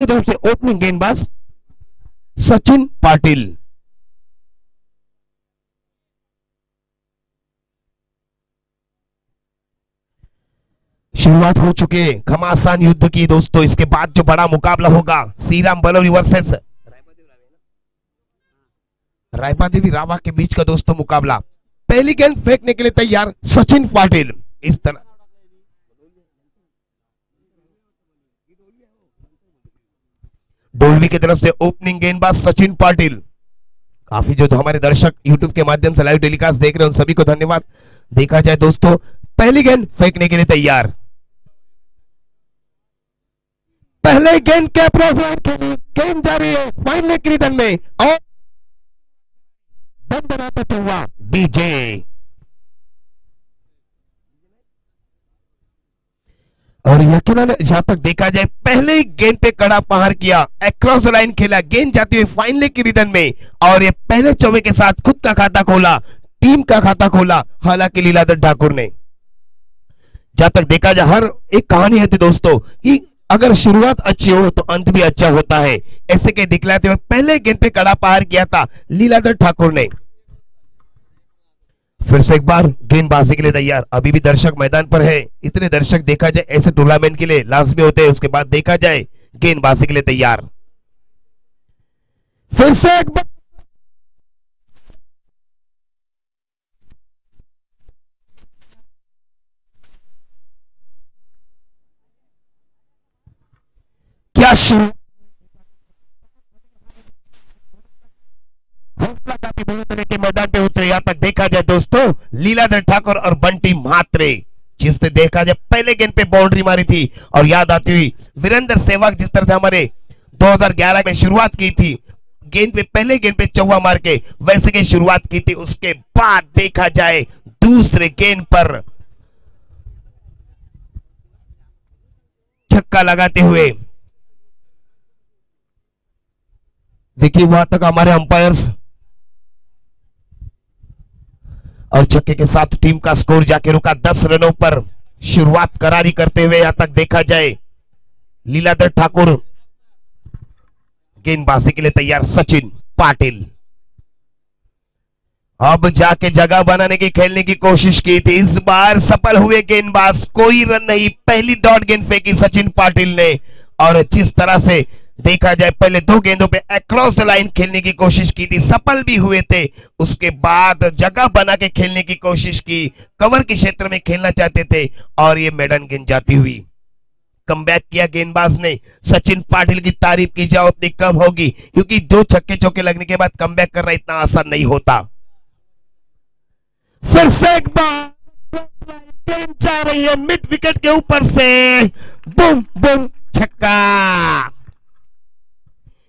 तरफ से ओपनिंग गेंदबाज सचिन पाटिल। शुरुआत हो चुके घमासान युद्ध की दोस्तों। इसके बाद जो बड़ा मुकाबला होगा श्रीराम बलौरी वर्सेस रायपा देवी रावा के बीच का दोस्तों मुकाबला। पहली गेंद फेंकने के लिए तैयार सचिन पाटिल। इस तरह डोलवी की तरफ से ओपनिंग गेंदबाज सचिन पाटिल। काफी जो हमारे दर्शक YouTube के माध्यम से लाइव टेलीकास्ट देख रहे हैं उन सभी को धन्यवाद। देखा जाए दोस्तों, पहली गेंद फेंकने के लिए तैयार। पहले गेंद के गेंद जा रही है फाइनल के रिदम में और बंद बनाता हुआ डीजे। और यकीनन जहां तक देखा जाए पहले ही गेंद पे कड़ा प्रहार किया, अक्रॉस द लाइन खेला, गेंद जाती हुई फाइनल की रिदम में और ये पहले चौके के साथ खुद का खाता खोला, टीम का खाता खोला। हालांकि लीलाधर ठाकुर ने, जहां तक देखा जाए हर एक कहानी है दोस्तों कि अगर शुरुआत अच्छी हो तो अंत भी अच्छा होता है। ऐसे के दिखलाते हुए पहले गेंद पे कड़ा प्रहार किया था लीलाधर ठाकुर ने। फिर से एक बार गेंदबाजी के लिए तैयार। अभी भी दर्शक मैदान पर है। इतने दर्शक देखा जाए ऐसे टूर्नामेंट के लिए लाजमी होते हैं। उसके बाद देखा जाए गेंदबाजी के लिए तैयार। फिर से एक बार क्या शुरू के मैदान पे उतरे। यहां तक देखा जाए दोस्तों लीलाधर ठाकुर और बंटी म्हात्रे, जिसने देखा जाए पहले गेंद पे बाउंड्री मारी थी। और याद आती हुई वीरेंद्र सहवाग जिस तरह से हमारे 2011 में शुरुआत की थी, गेंद पे पहले गेंद पे चौवा मार के वैसे की शुरुआत की थी। उसके बाद देखा जाए दूसरे गेंद पर छक्का लगाते हुए, देखिए वहां तक हमारे अंपायर्स और छक्के के साथ टीम का स्कोर जाके रुका 10 रनों पर। शुरुआत करारी करते हुए यहां तक देखा जाए लीलाधर ठाकुर। गेंदबाजी के लिए तैयार सचिन पाटिल। अब जाके जगह बनाने की खेलने की कोशिश की थी, इस बार सफल हुए गेंदबाज। कोई रन नहीं, पहली डॉट गेंद फेंकी सचिन पाटिल ने। और जिस तरह से देखा जाए पहले दो गेंदों पे अक्रॉस द लाइन खेलने की कोशिश की थी, सफल भी हुए थे। उसके बाद जगह बना के खेलने की कोशिश की, कवर के क्षेत्र में खेलना चाहते थे और ये मेडन गेंद जाती हुई। कमबैक किया गेंदबाज ने। सचिन पाटिल की तारीफ की जाए उतनी कम होगी, क्योंकि दो छक्के चौके लगने के बाद कमबैक करना इतना आसान नहीं होता। फिर से एक बार गेंद जा रही है मिड विकेट के ऊपर से, बूम बूम छक्का।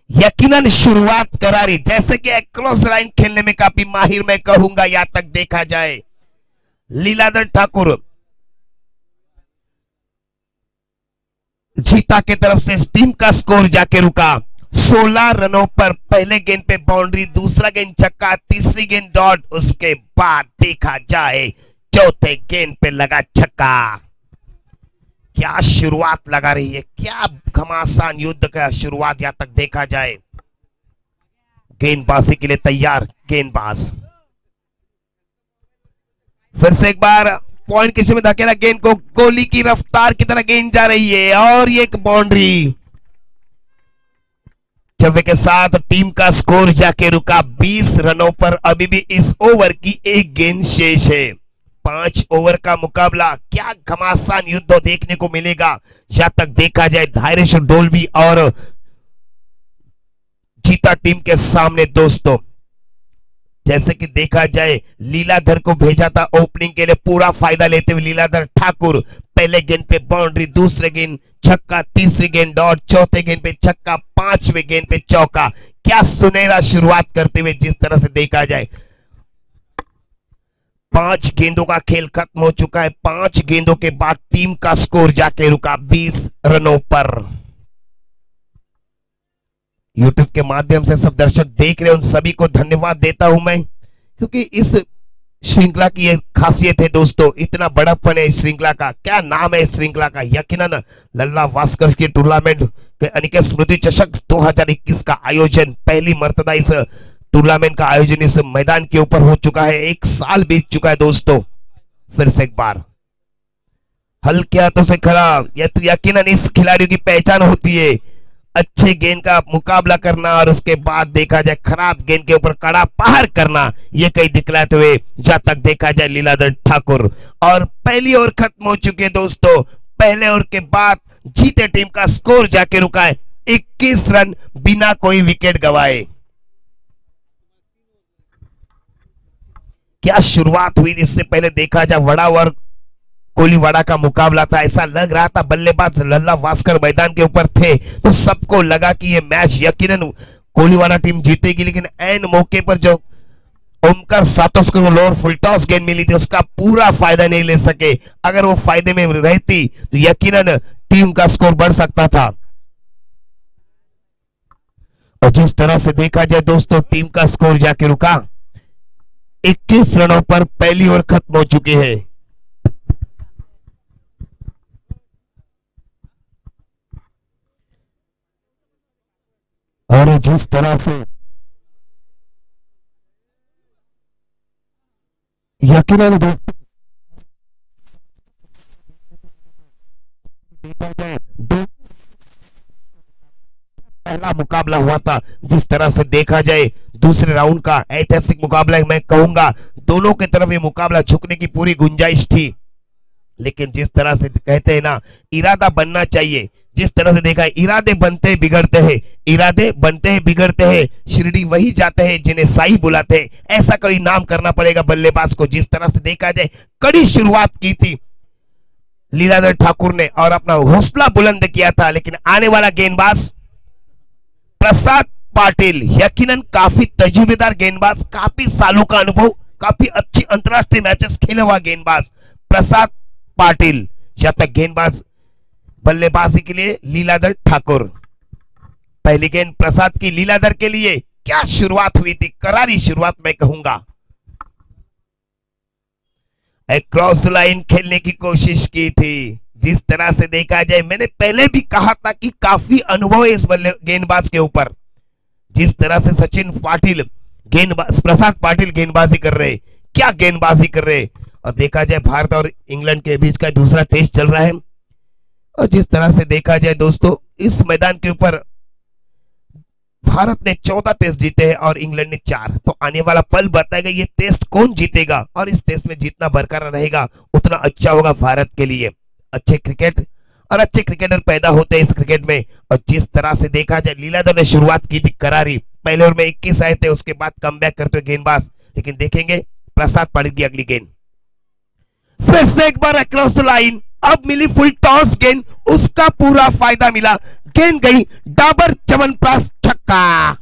यकीनन शुरुआत करारी, जैसे कि क्रॉस लाइन खेलने में काफी माहिर मैं कहूंगा। यहां तक देखा जाए लीलाधर ठाकुर जीता की तरफ से टीम का स्कोर जाके रुका 16 रनों पर। पहले गेंद पे बाउंड्री, दूसरा गेंद छक्का, तीसरी गेंद डॉट। उसके बाद देखा जाए चौथे गेंद पे लगा छक्का। क्या शुरुआत लगा रही है, क्या घमासान युद्ध का शुरुआत। यहां तक देखा जाए गेंदबाजी के लिए तैयार गेंदबाज। फिर से एक बार पॉइंट किसी में धकेला गेंद को, गोली की रफ्तार की तरह गेंद जा रही है और ये एक बाउंड्री। छक्के के साथ टीम का स्कोर जाके रुका 20 रनों पर। अभी भी इस ओवर की एक गेंद शेष है। 5 ओवर का मुकाबला, क्या घमासान युद्ध देखने को मिलेगा। जहां तक देखा जाए धैर्य डोलवी और जीता टीम के सामने दोस्तों, जैसे कि देखा जाए लीलाधर को भेजा था ओपनिंग के लिए, पूरा फायदा लेते हुए लीलाधर ठाकुर। पहले गेंद पे बाउंड्री, दूसरे गेंद छक्का, तीसरी गेंद डॉट, चौथे गेंद पे छक्का, पांचवें गेंद पे चौका। क्या सुनहरा शुरुआत करते हुए जिस तरह से देखा जाए 5 गेंदों का खेल खत्म हो चुका है। 5 गेंदों के बाद टीम का स्कोर जाके रुका 20 रनों पर। YouTube के माध्यम से सब दर्शक देख रहे हैं, उन सभी को धन्यवाद देता हूं मैं, क्योंकि इस श्रृंखला की ये खासियत है दोस्तों, इतना बड़प्पन है इस श्रृंखला का। क्या नाम है इस श्रृंखला का, यकीनन लल्ला भास्कर की टूर्नामेंट अनिकेत स्मृति चषक 2021 का आयोजन, पहली मर्तबा इस टूर्नामेंट का आयोजन इस मैदान के ऊपर हो चुका है। 1 साल बीत चुका है दोस्तों। फिर से एक बार हल्के हाथों से खड़ा, यकीनन इस खिलाड़ियों की पहचान होती है अच्छे गेंद का मुकाबला करना और उसके बाद देखा जाए खराब गेंद के ऊपर कड़ा पहाड़ करना, ये कई दिखलाते हुए जहां तक देखा जाए लीलाधर ठाकुर। और पहली ओवर खत्म हो चुकी है दोस्तों। पहले ओवर के बाद जीते टीम का स्कोर जाके रुका है 21 रन बिना कोई विकेट गवाए। क्या शुरुआत हुई। इससे पहले देखा जाए वड़ा और कोलीवाड़ा का मुकाबला था। ऐसा लग रहा था बल्लेबाज लल्ला वास्कर मैदान के ऊपर थे तो सबको लगा कि ये मैच यकीनन कोलीवाड़ा टीम जीतेगी, लेकिन ऐन मौके पर जो ओमकार सातोस को लोअर फुल टॉस गेंद मिली थी उसका पूरा फायदा नहीं ले सके। अगर वो फायदे में रहती तो यकीनन टीम का स्कोर बढ़ सकता था। और जिस तरह से देखा जाए दोस्तों टीम का स्कोर जाके रुका 21 रनों पर पहली ओवर खत्म हो चुकी है। और जिस तरह से यकीनन पहला मुकाबला हुआ था, जिस तरह से देखा जाए दूसरे राउंड का ऐतिहासिक मुकाबला मैं कहूंगा, दोनों की तरफ ये मुकाबला झुकने की पूरी गुंजाइश थी। लेकिन जिस तरह से कहते हैं ना इरादा बनना चाहिए, जिस तरह से देखा है इरादे बनते बिगड़ते हैं, इरादे बनते हैं बिगड़ते हैं, शिरडी वही जाते हैं जिन्हें साई बुलाते हैं, ऐसा कोई नाम करना पड़ेगा बल्लेबाज को। जिस तरह से देखा जाए कड़ी शुरुआत की थी लीलाधर ठाकुर ने और अपना हौसला बुलंद किया था, लेकिन आने वाला गेंदबाज प्रसाद पाटिल यकीनन काफी तजुर्बेदार गेंदबाज, काफी सालों का अनुभव, काफी अच्छी अंतरराष्ट्रीय मैचेस खेले हुआ गेंदबाज प्रसाद पाटिल। जब तक गेंदबाज बल्लेबाजी के लिए लीलाधर ठाकुर। पहली गेंद प्रसाद की लीलाधर के लिए। क्या शुरुआत हुई थी, करारी शुरुआत मैं कहूंगा। क्रॉस लाइन खेलने की कोशिश की थी। जिस तरह से देखा जाए मैंने पहले भी कहा था कि काफी अनुभव है इस गेंदबाज के ऊपर। जिस तरह से सचिन पाटिल गेंदबाज, प्रसाद पाटिल गेंदबाजी कर रहे, क्या गेंदबाजी कर रहे। और देखा जाए भारत और इंग्लैंड के बीच का दूसरा टेस्ट चल रहा है। और जिस तरह से देखा जाए दोस्तों इस मैदान के ऊपर भारत ने 14 टेस्ट जीते हैं और इंग्लैंड ने 4। तो आने वाला पल बताएगा ये टेस्ट कौन जीतेगा, और इस टेस्ट में जितना बरकरार रहेगा उतना अच्छा होगा भारत के लिए। अच्छे क्रिकेट और अच्छे क्रिकेटर पैदा होते हैं इस क्रिकेट में। और जिस तरह से देखा जाए लीलाधर ने शुरुआत की थी करारी, पहले ओवर में 21 आए थे, उसके बाद कमबैक करते हुए गेंदबाज। लेकिन देखेंगे प्रसाद पाटिल की अगली गेंद, फिर से एक बार अक्रॉस द लाइन। अब मिली फुल टॉस गेंद, उसका पूरा फायदा मिला, गेंद गई डाबर च्यवनप्राश छक्का।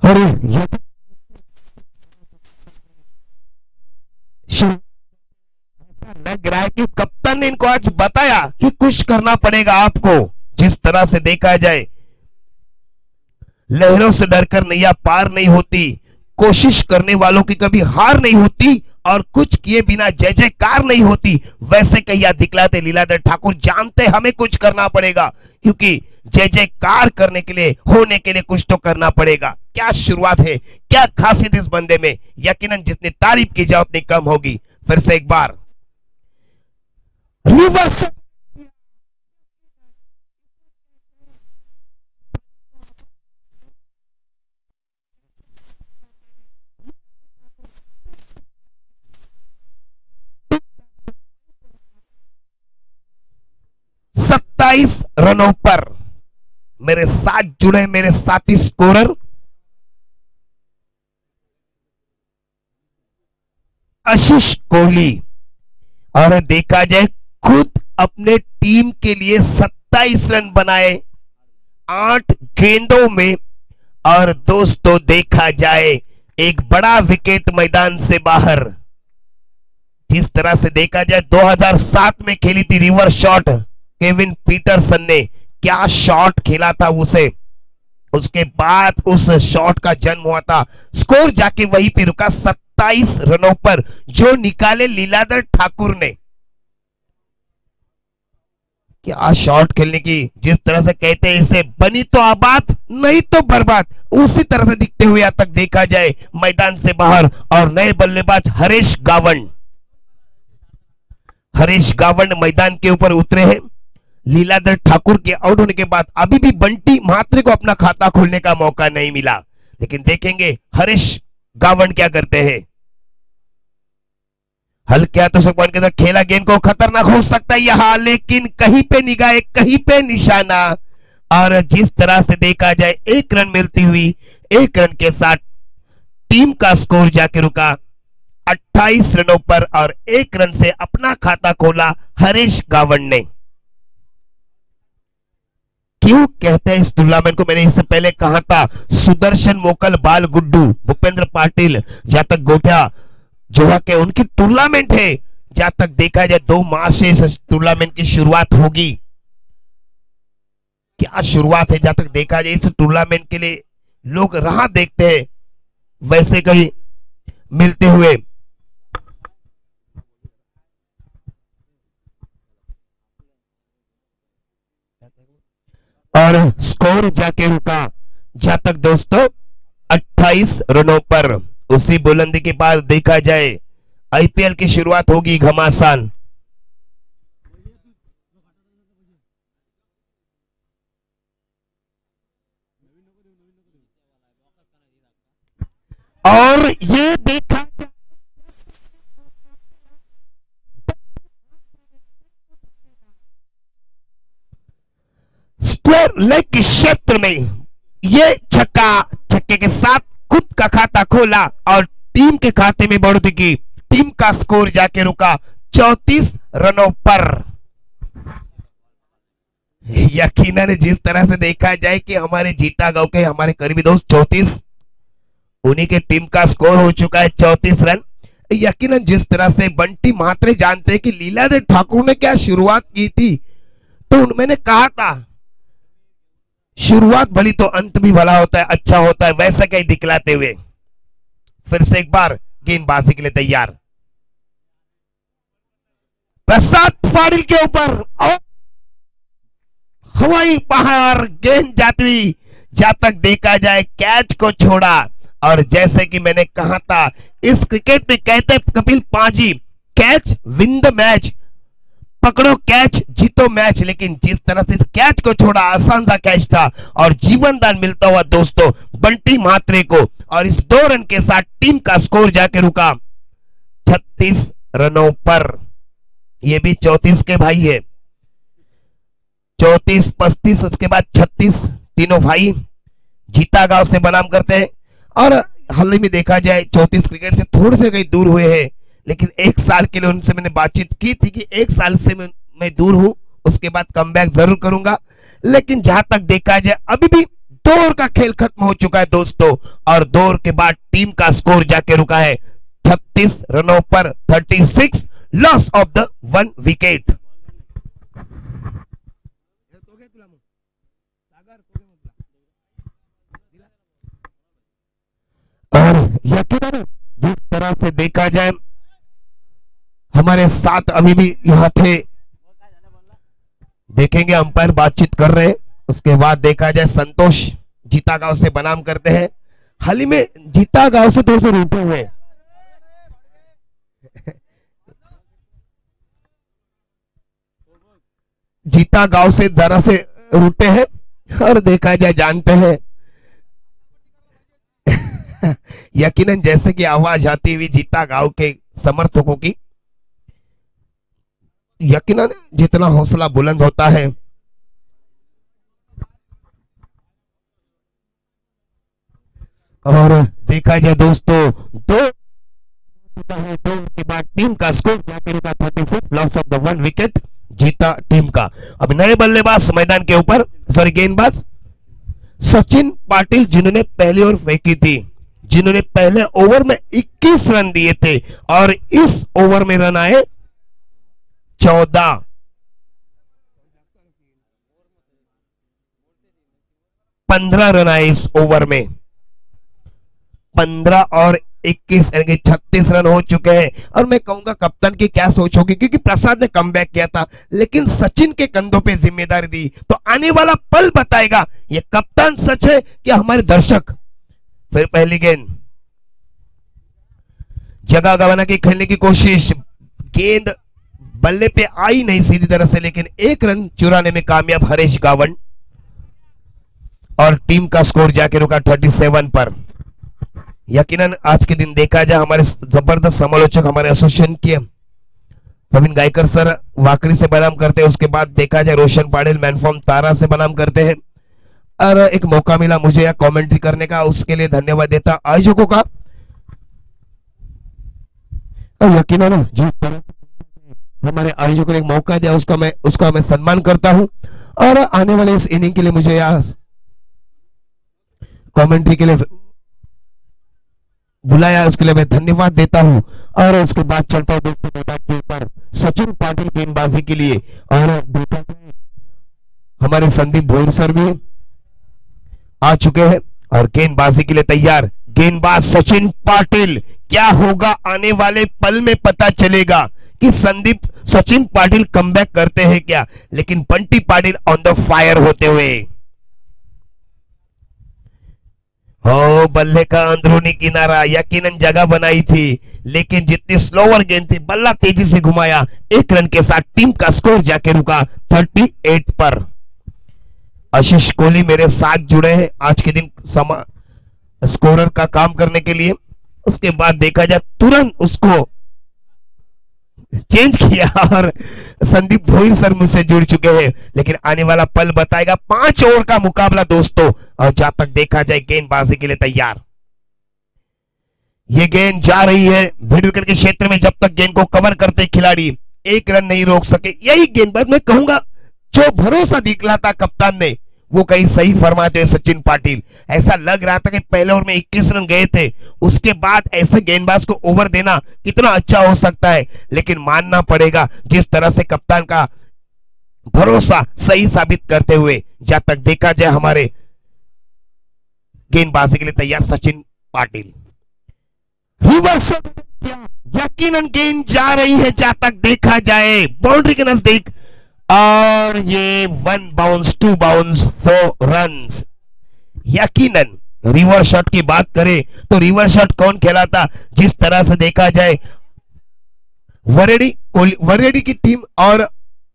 अरे लग रहा है कि कप्तान ने इनको आज बताया कि कुछ करना पड़ेगा आपको। जिस तरह से देखा जाए लहरों से डरकर नैया पार नहीं होती, कोशिश करने वालों की कभी हार नहीं होती, और कुछ किए बिना जय जयकार नहीं होती। वैसे कहिया दिखलाते लीलाधर ठाकुर जानते हमें कुछ करना पड़ेगा, क्योंकि जय जयकार करने के लिए, होने के लिए कुछ तो करना पड़ेगा। क्या शुरुआत है, क्या खासियत इस बंदे में, यकीनन जितनी तारीफ की जाए उतनी कम होगी। फिर से एक बार रिवर्स 27 रनों पर मेरे साथ जुड़े मेरे साथी स्कोरर आशीष कोहली, और देखा जाए खुद अपने टीम के लिए 27 रन बनाए 8 गेंदों में। और दोस्तों देखा जाए एक बड़ा विकेट मैदान से बाहर। जिस तरह से देखा जाए 2007 में खेली थी रिवर्स शॉट केविन पीटरसन ने, क्या शॉट खेला था उसे, उसके बाद उस शॉट का जन्म हुआ था। स्कोर जाके वहीं पे रुका 27 रनों पर, जो निकाले लीलाधर ठाकुर ने। क्या शॉट खेलने की, जिस तरह से कहते हैं इसे बनी तो आबाद नहीं तो बर्बाद, उसी तरह से दिखते हुए अब तक देखा जाए मैदान से बाहर। और नए बल्लेबाज हरीश गावंड मैदान के ऊपर उतरे हैं। लीलाधर ठाकुर के आउट होने के बाद अभी भी बंटी महात्रे को अपना खाता खोलने का मौका नहीं मिला, लेकिन देखेंगे हरीश गावंड क्या करते हैं। हल्के तो सकवन के साथ खेला, गेंद को खतरनाक हो सकता है यहां, लेकिन कहीं पे निगाह कहीं पे निशाना। और जिस तरह से देखा जाए 1 रन मिलती हुई, 1 रन के साथ टीम का स्कोर जाके रुका 28 रनों पर और 1 रन से अपना खाता खोला हरीश गावंड ने। क्यों कहते हैं इस टूर्नामेंट को, मैंने इससे पहले कहा था, सुदर्शन मोकल बाल गुड्डू भूपेंद्र पाटिल जहां तक गोठा जोहा के उनकी टूर्नामेंट है। जहां तक देखा जाए 2 मार्च से इस टूर्नामेंट की शुरुआत होगी। क्या शुरुआत है, जहां तक देखा जाए इस टूर्नामेंट के लिए लोग राह देखते हैं, वैसे कहीं मिलते हुए। और स्कोर जाके रुका जहां तक दोस्तों 28 रनों पर। उसी बुलंदी के बाद देखा जाए आईपीएल की शुरुआत होगी घमासान। और ये देखा स्क्वायर लेग के क्षेत्र में ये छक्के के साथ खुद का खाता खोला और टीम के खाते में बढ़ोतरी की। टीम का स्कोर जाके रुका 34 रनों पर। यकीनन जिस तरह से देखा जाए कि हमारे जीता गांव के हमारे करीबी दोस्त 34, उन्हीं के टीम का स्कोर हो चुका है 34 रन। यकीनन जिस तरह से बंटी महात्रे जानते हैं कि लीलाधर ठाकुर ने क्या शुरुआत की थी, तो मैंने कहा था शुरुआत भली तो अंत भी भला होता है, अच्छा होता है, वैसा कहीं दिखलाते हुए फिर से एक बार गेंदबाजी के लिए तैयार प्रसाद पाटिल के ऊपर और हवाई पहाड़ गेंद जाती हुई, जहां तक देखा जाए कैच को छोड़ा। और जैसे कि मैंने कहा था इस क्रिकेट में कहते कपिल पाजी, कैच विन द मैच, पकड़ो कैच जीतो मैच। लेकिन जिस तरह से इस कैच को छोड़ा, आसान सा कैच था और जीवन दान मिलता हुआ दोस्तों बंटी महात्रे को। और इस 2 रन के साथ टीम का स्कोर जाके रुका 36 रनों पर। ये भी 34 के भाई है, 34 35 उसके बाद 36, तीनों भाई जीता गांव से बनाम करते हैं। और हाल ही में देखा जाए 34 क्रिकेट से थोड़े से कहीं दूर हुए हैं, लेकिन 1 साल के लिए उनसे मैंने बातचीत की थी कि 1 साल से मैं दूर हूं, उसके बाद कमबैक जरूर करूंगा। लेकिन जहां तक देखा जाए अभी भी 2 ओवर का खेल खत्म हो चुका है दोस्तों, और 2 ओवर के बाद टीम का स्कोर जाके रुका है 36 रनों पर, 36, लॉस ऑफ द 1 विकेट। और यकीनन जिस तरह से देखा जाए हमारे साथ अभी भी यहाँ थे, देखेंगे अंपायर बातचीत कर रहे हैं। उसके बाद देखा जाए संतोष जीता गांव से बनाम करते हैं। हाल ही में जीता गांव से थोड़े से रूठे हुए हैं। जीता गांव से जरा से रूठे हैं और देखा जाए जानते हैं यकीनन जैसे कि आवाज आती हुई जीता गांव के समर्थकों की, यकीनन जितना हौसला बुलंद होता है और देखा जाए दोस्तों 2 के बाद टीम का score 36, loss of the 1 wicket, जीता टीम का। अब नए बल्लेबाज मैदान के ऊपर, सॉरी गेंदबाज सचिन पाटिल, जिन्होंने पहली ओवर फेंकी थी, जिन्होंने पहले ओवर में 21 रन दिए थे और इस ओवर में रन आए 14। 15 रन आए इस ओवर में। 15 और 21 यानी 36 रन हो चुके हैं। और मैं कहूंगा कप्तान की क्या सोच होगी, क्योंकि प्रसाद ने कमबैक किया था लेकिन सचिन के कंधों पे जिम्मेदारी दी, तो आने वाला पल बताएगा ये कप्तान सच है कि हमारे दर्शक। फिर पहली गेंद, जगह गवाना की खेलने की कोशिश, गेंद बल्ले पे आई नहीं सीधी तरह से, लेकिन एक रन चुराने में कामयाब हरीश गावंड और टीम का स्कोर जाके रुका 37 पर। यकीनन आज के दिन देखा जाए हमारे जबरदस्त समालोचक हमारे एसोसिएशन के प्रवीण गायकर सर वाकड़ी से बनाम करते हैं, उसके बाद देखा जाए रोशन पाटिल मैनफॉर्म तारा से बनाम करते हैं। और एक मौका मिला मुझे यह कमेंट्री करने का, उसके लिए धन्यवाद देता आयोजकों का। यकीनन जिस तरह हमारे आयोजकों ने एक मौका दिया उसका मैं सम्मान करता हूं। और आने वाले इस इनिंग के लिए मुझे यह कमेंट्री के लिए बुलाया, उसके लिए मैं धन्यवाद देता हूं। और उसके बाद चलता हूं दोस्तों मैदान के ऊपर सचिन पाटिल गेंदबाजी के लिए। और देखा हमारे संदीप भोर सर भी आ चुके हैं और गेंदबाजी के लिए तैयार। गेंदबाज सचिन पाटिल, क्या होगा आने वाले पल में पता चलेगा कि सचिन पाटिल कमबैक करते हैं क्या। लेकिन Bunty Patil on the fire होते हुए, हो बल्ले का अंदरूनी किनारा, यकीनन जगह बनाई थी लेकिन जितनी स्लोवर गेंद थी बल्ला तेजी से घुमाया। एक रन के साथ टीम का स्कोर जाके रुका 38 पर। आशीष कोहली मेरे साथ जुड़े हैं आज के दिन स्कोरर का काम करने के लिए। उसके बाद देखा जाए तुरंत उसको चेंज किया और संदीप भोईर सर मुझसे जुड़ चुके हैं, लेकिन आने वाला पल बताएगा। 5 ओवर का मुकाबला दोस्तों, और जहां तक देखा जाए गेंदबाजी के लिए तैयार। ये गेंद जा रही है मिड विकेट के क्षेत्र में, जब तक गेंद को कवर करते खिलाड़ी एक रन नहीं रोक सके। यही गेंदबाज मैं कहूंगा जो भरोसा दिखलाता कप्तान ने वो कहीं सही फरमाते हैं सचिन पाटिल। ऐसा लग रहा था कि पहले ओवर में 21 रन गए थे, उसके बाद ऐसे गेंदबाज को ओवर देना कितना अच्छा हो सकता है। लेकिन मानना पड़ेगा जिस तरह से कप्तान का भरोसा सही साबित करते हुए, जब तक देखा जाए हमारे गेंदबाजी के लिए तैयार सचिन पाटिल। रिवर्स यकीनन गेंद जा रही है जहां तक देखा जाए बाउंड्री के नजदीक, और ये 1 बाउंस 2 बाउंस 4 रन्स। यकीनन रिवर्स शॉट की बात करें तो रिवर्स शॉट कौन खेलाता, जिस तरह से देखा जाए वरेडी की टीम और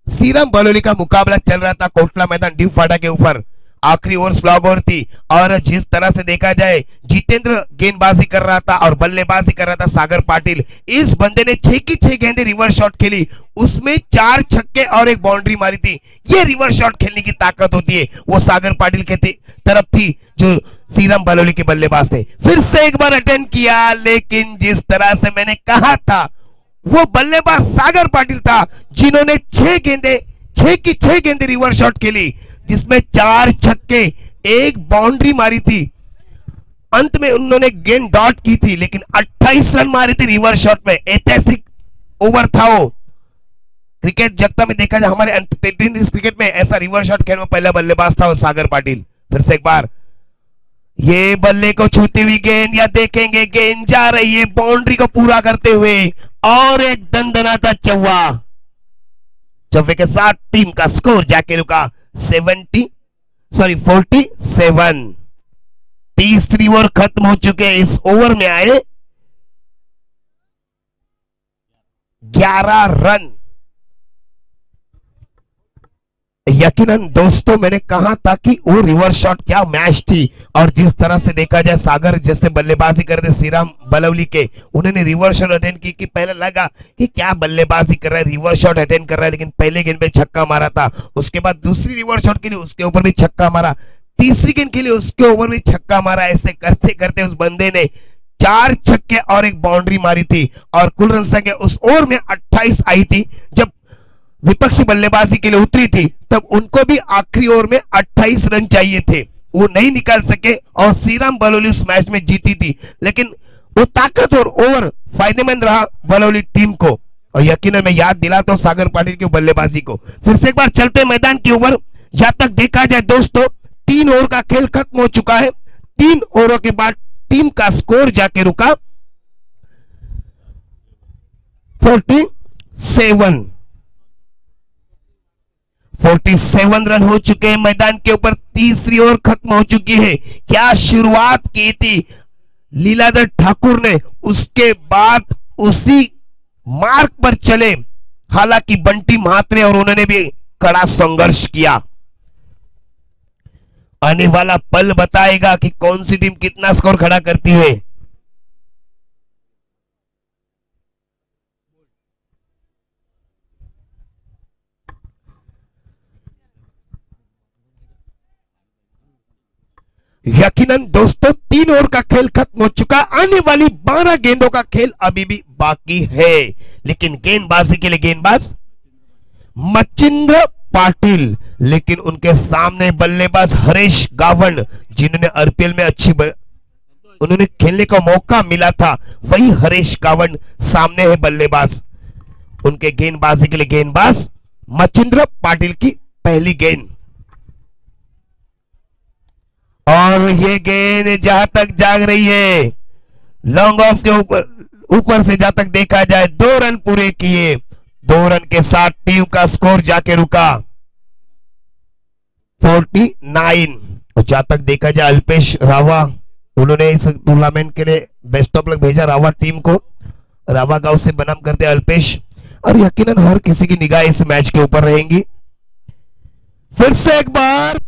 सीरम बलोली का मुकाबला चल रहा था कोटला मैदान ड्यू फाटा के ऊपर। आखिरी ओवर स्लॉग ओवर थी और जिस तरह से देखा जाए जितेंद्र गेंदबाजी कर रहा था और बल्लेबाजी कर रहा था सागर पाटिल। इस बंदे ने 6 की 6 गेंदें रिवर्स शॉट खेली, उसमें 4 छक्के और एक बाउंड्री मारी थी। ये रिवर्स शॉट खेलने की ताकत होती है, वो सागर पाटिल के तरफ थी जो सीरम बलोली के बल्लेबाज थे। फिर से एक बार अटेंड किया, लेकिन जिस तरह से मैंने कहा था वो बल्लेबाज सागर पाटिल था जिन्होंने 6 की 6 गेंदें रिवर्स शॉट खेली, जिसमें 4 छक्के एक बाउंड्री मारी थी। अंत में उन्होंने गेंद डॉट की थी, लेकिन 28 रन मारे थे रिवर्स शॉट में। ऐतिहासिक ओवर था वो। क्रिकेट जगत में देखा जाए हमारे क्रिकेट में ऐसा रिवर्स शॉट खेलने में पहला बल्लेबाज था वो सागर पाटिल। फिर से एक बार ये बल्ले को छूती हुई गेंद, या देखेंगे गेंद जा रही है बाउंड्री को पूरा करते हुए, और एक दंदनाता चौवे के साथ टीम का स्कोर जाके रुका 47। 30 ओवर खत्म हो चुके हैं। इस ओवर में आए 11 रन। यकीनन दोस्तों मैंने कहा था कि वो रिवर्स शॉट क्या मैच थी, और जिस तरह से देखा जाए सागर जैसे बल्लेबाजी करते सीराम बलवली के, उन्होंने रिवर्स शॉट अटेंड की कि पहले लगा कि क्या बल्लेबाजी कर रहा है, रिवर्स शॉट अटेंड कर रहा है, लेकिन पहले गेंद पे छक्का मारा था। उसके बाद दूसरी रिवर्स शॉट के लिए उसके ऊपर भी छक्का मारा, तीसरी गेंद के लिए उसके ऊपर भी छक्का मारा। ऐसे करते करते उस बंदे ने 4 छक्के और एक बाउंड्री मारी थी, और कुल रन संख्या उस ओवर में 28 आई थी। जब विपक्षी बल्लेबाजी के लिए उतरी थी तब उनको भी आखिरी ओवर में 28 रन चाहिए थे, वो नहीं निकाल सके और श्रीराम बलौली उस मैच में जीती थी। लेकिन वो ताकतवर ओवर फायदेमंद रहा बलौली टीम को, और यकीनन मैं याद दिलाता हूं सागर पाटिल की बल्लेबाजी को। फिर से एक बार चलते मैदान के ऊपर, जहां तक देखा जाए दोस्तों 3 ओवर का खेल खत्म हो चुका है। 3 ओवरों के बाद टीम का स्कोर जाके रुका 47 रन हो चुके हैं मैदान के ऊपर। तीसरी ओवर खत्म हो चुकी है। क्या शुरुआत की थी लीलाधर ठाकुर ने, उसके बाद उसी मार्ग पर चले हालांकि बंटी महात्रे और उन्होंने भी कड़ा संघर्ष किया। आने वाला पल बताएगा कि कौन सी टीम कितना स्कोर खड़ा करती है। यकीनन दोस्तों 3 ओवर का खेल खत्म हो चुका। आने वाली 12 गेंदों का खेल अभी भी बाकी है, लेकिन गेंदबाजी के लिए गेंदबाज मचिंद्र पाटिल, लेकिन उनके सामने बल्लेबाज हरीश गावंड, जिन्होंने आईपीएल में उन्होंने खेलने का मौका मिला था, वही हरीश गावंड सामने है बल्लेबाज। उनके गेंदबाजी के लिए गेंदबाज मचिंद्र पाटिल की पहली गेंद, और ये गेंद जहां तक जाग रही है लॉन्ग ऑफ के ऊपर से जहां तक देखा जाए 2 रन पूरे किए। 2 रन के साथ टीम का स्कोर जाके रुका 49। और जहां तक देखा जाए अल्पेश रावा, उन्होंने इस टूर्नामेंट के लिए बेस्ट ऑफ लक भेजा रावा टीम को। रावा गांव से बनाम करते अल्पेश, और यकीनन हर किसी की निगाह इस मैच के ऊपर रहेंगी। फिर से एक बार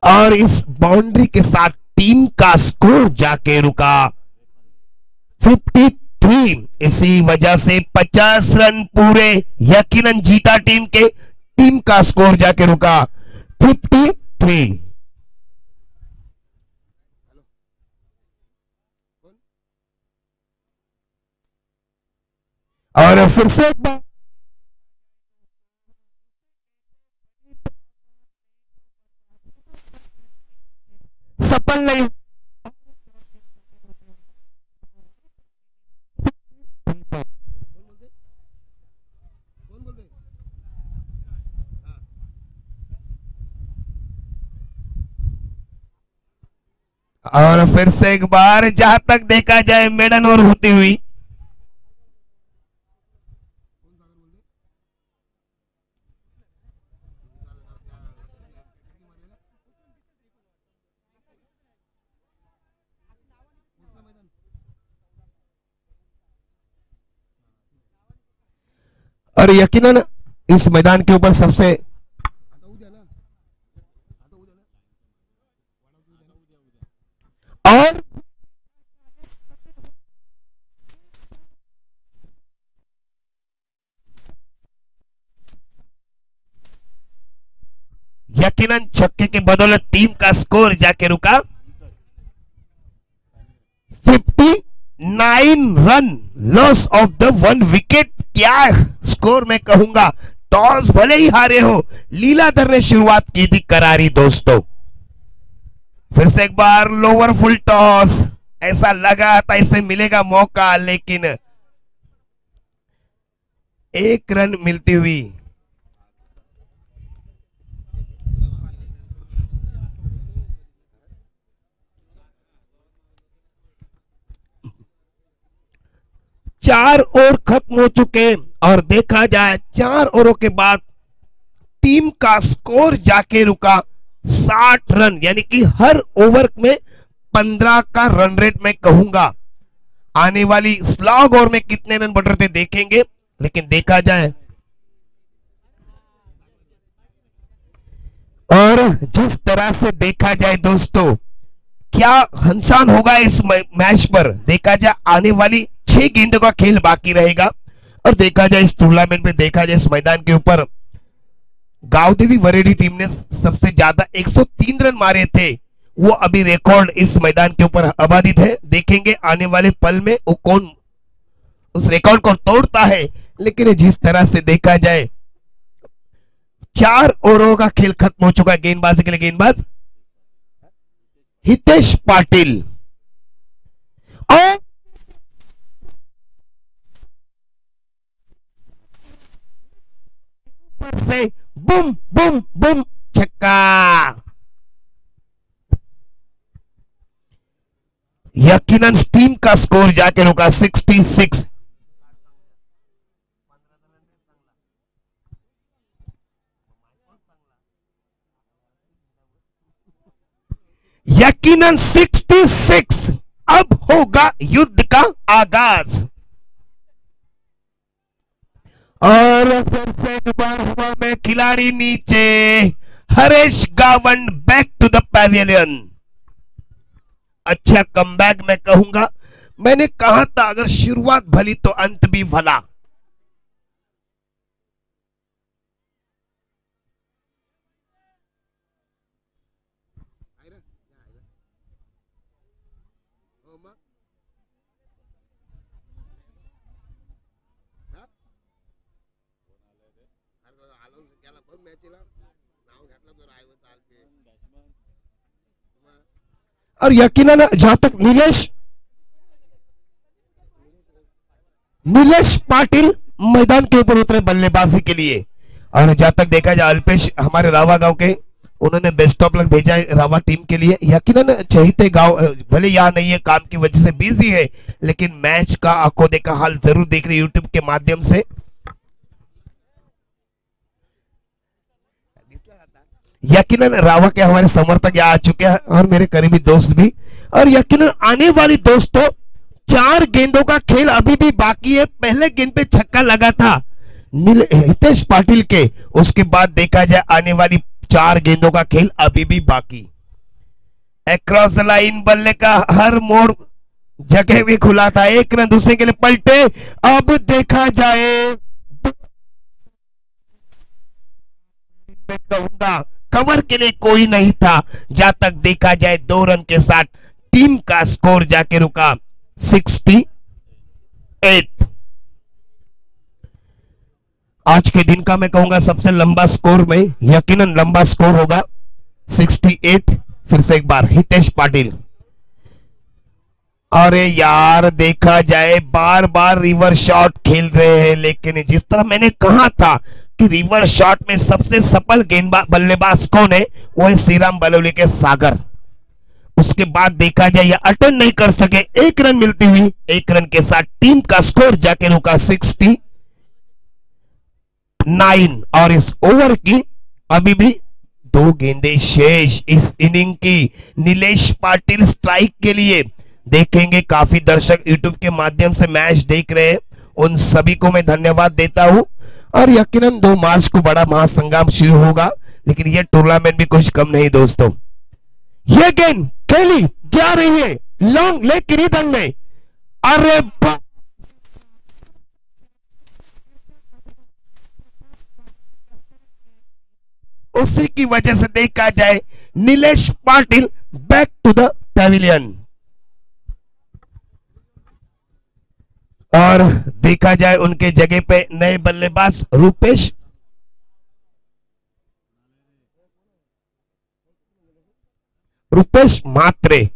और इस बाउंड्री के साथ टीम का स्कोर जाके रुका 53। इसी वजह से 50 रन पूरे यकीनन जीता टीम का स्कोर जाके रुका 53। और फिर से सफल नहीं। और फिर से एक बार जहां तक देखा जाए मेडन ओवर होती हुई और यकीनन इस मैदान के ऊपर सबसे और यकीनन छक्के के बदौलत टीम का स्कोर जाके रुका 59 run, loss of the 1 wicket. क्या स्कोर मैं कहूंगा, टॉस भले ही हारे हो, लीलाधर ने शुरुआत की थी करारी दोस्तों। फिर से एक बार लोअर फुल टॉस, ऐसा लगा था इसे मिलेगा मौका, लेकिन 1 रन मिलती हुई चार ओवर खत्म हो चुके और देखा जाए 4 ओवरों के बाद टीम का स्कोर जाके रुका 60 रन, यानी कि हर ओवर में 15 का रन रेट मैं कहूंगा। आने वाली स्लॉग ओवर में कितने रन बढ़ रहे थे देखेंगे, लेकिन देखा जाए और जिस तरह से देखा जाए दोस्तों क्या हंसान होगा इस मैच पर। देखा जाए आने वाली 6 गेंदों का खेल बाकी रहेगा, और देखा जाए इस टूर्नामेंट में देखा जाए इस मैदान के ऊपर गांवदेवी वरेडी टीम ने सबसे ज्यादा 103 रन मारे थे, वो अभी रिकॉर्ड इस मैदान के ऊपर आबादित है। देखेंगे आने वाले पल में वो कौन उस रिकॉर्ड को तोड़ता है। लेकिन जिस तरह से देखा जाए 4 ओवरों का खेल खत्म हो चुका है। गेंदबाजी के लिए गेंदबाज हितेश पाटिल, और ऊपर से बुम बुम बुम छक्का। यकीनन टीम का स्कोर जाके रुका 66। यकीनन 66। अब होगा युद्ध का आगाज। और फिर से एक बार हुआ में खिलाड़ी नीचे। हरेश गावन बैक टू द पैविलियन। अच्छा कमबैक मैं कहूंगा। मैंने कहा था अगर शुरुआत भली तो अंत भी भला। और यकीनन जहां तक नीलेश पाटिल मैदान के ऊपर उतरे बल्लेबाजी के लिए। और जहां तक देखा जाए अल्पेश हमारे रावा गांव के, उन्होंने बेस्ट ऑफ लक भेजा है रावा टीम के लिए। यकीनन चहीते गांव भले यहाँ नहीं है, काम की वजह से बिजी है, लेकिन मैच का आंखों देखा हाल जरूर देख रहे यूट्यूब के माध्यम से। यकीनन रावा के हमारे समर्थक यहाँ आ चुके हैं और मेरे करीबी दोस्त भी। और यकीनन आने वाली दोस्तों 4 गेंदों का खेल अभी भी बाकी है। पहले गेंद पे छक्का लगा था हितेश पाटिल के, उसके बाद देखा जाए आने वाली 4 गेंदों का खेल अभी भी बाकी। अक्रॉस लाइन बल्ले का हर मोड़ जगह भी खुला था। एक रन दूसरे के लिए पलटे। अब देखा जाए कहूंगा कवर के लिए कोई नहीं था। जहां तक देखा जाए 2 रन के साथ टीम का स्कोर जाके रुका 68। आज के दिन का मैं कहूंगा सबसे लंबा स्कोर में यकीनन लंबा स्कोर होगा 68। फिर से एक बार हितेश पाटिल। अरे यार देखा जाए बार बार रिवर्स शॉट खेल रहे हैं, लेकिन जिस तरह मैंने कहा था कि रिवर्स शॉट में सबसे सफल गेंदबाज बल्लेबाज कौन है, वो है श्रीराम बलौली के सागर। उसके बाद देखा जाए यह अटेंड नहीं कर सके। 1 रन मिलती हुई 1 रन के साथ टीम का स्कोर जाके रुका 69। और इस ओवर की अभी भी 2 गेंदें शेष इस इनिंग की। नीलेश पाटिल स्ट्राइक के लिए देखेंगे। काफी दर्शक यूट्यूब के माध्यम से मैच देख रहे हैं, उन सभी को मैं धन्यवाद देता हूं। और यकीनन 2 मार्च को बड़ा महासंग्राम शुरू होगा, लेकिन यह टूर्नामेंट भी कुछ कम नहीं दोस्तों। यह गेंद खेली जा रही है लॉन्ग लेग की रिदम में। अरे उसी की वजह से देखा जाए Nilesh Patil back to the pavilion. और देखा जाए उनके जगह पे नए बल्लेबाज रूपेश मात्रे।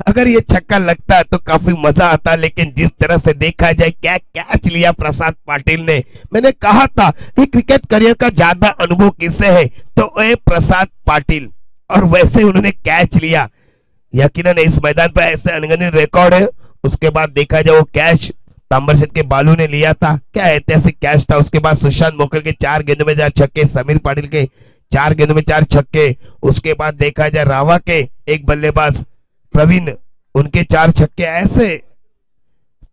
अगर ये छक्का लगता है तो काफी मजा आता, लेकिन जिस तरह से देखा जाए क्या कैच लिया प्रसाद पाटिल ने। मैंने कहा था कि क्रिकेट करियर का ज्यादा अनुभव किससे है, तो ये प्रसाद पाटिल, और वैसे उन्होंने कैच लिया। यकीनन इस मैदान पर ऐसे अनगिनत रिकॉर्ड है। उसके बाद देखा जाए वो कैच ताम्रशेट के बालू ने लिया था, क्या ऐतिहासिक कैच था। उसके बाद सुशांत मोकल के 4 गेंदों में 4 छक्के, समीर पाटिल के 4 गेंदों में 4 छक्के। उसके बाद देखा जाए रावा के एक बल्लेबाज प्रवीण, उनके 4 छक्के। ऐसे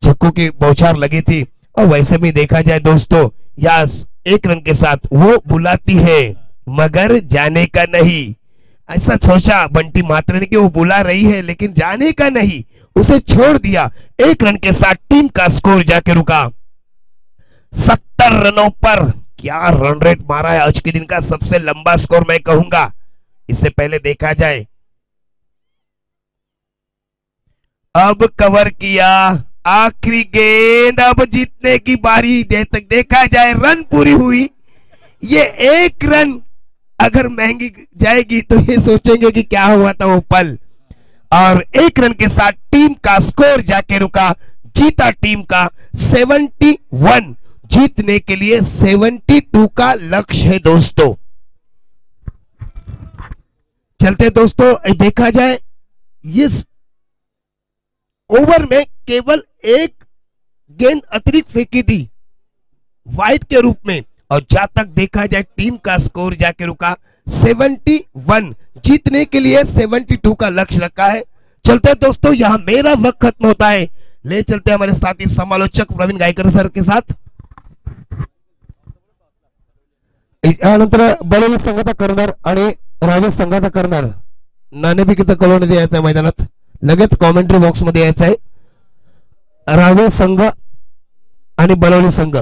छक्कों की बौछार लगी थी। और वैसे भी देखा जाए दोस्तों, यस 1 रन के साथ वो बुलाती है मगर जाने का नहीं। ऐसा सोचा बंटी मात्रे ने कि वो बुला रही है लेकिन जाने का नहीं, उसे छोड़ दिया। 1 रन के साथ टीम का स्कोर जाके रुका 70 रनों पर। क्या रन रेट मारा है, आज के दिन का सबसे लंबा स्कोर मैं कहूंगा। इससे पहले देखा जाए अब कवर किया आखिरी गेंद, अब जीतने की बारी। तक देखा जाए रन पूरी हुई। ये 1 रन अगर महंगी जाएगी तो ये सोचेंगे कि क्या हुआ था वो पल। और 1 रन के साथ टीम का स्कोर जाके रुका, जीता टीम का 71। जीतने के लिए 72 का लक्ष्य है दोस्तों। चलते दोस्तों, देखा जाए इस ओवर में केवल एक गेंद अतिरिक्त फेंकी थी वाइड के रूप में, और जहां तक देखा जाए टीम का स्कोर जाके रुका 71। जीतने के लिए 72 का लक्ष्य रखा है। चलते दोस्तों, यहां मेरा वक्त खत्म होता है। ले चलते हमारे साथी समालोचक प्रवीण गायकर सर के साथ। यानंतर बलोली संघाचा कर्णधार आणि रावेश संघाचा कर्णधार नाणेफेकीचा कलवण द्यायचा आहे मैदानात, लगेच कॉमेंट्री बॉक्स मध्ये यायचं आहे। रावेश संघ आणि बलोली संघ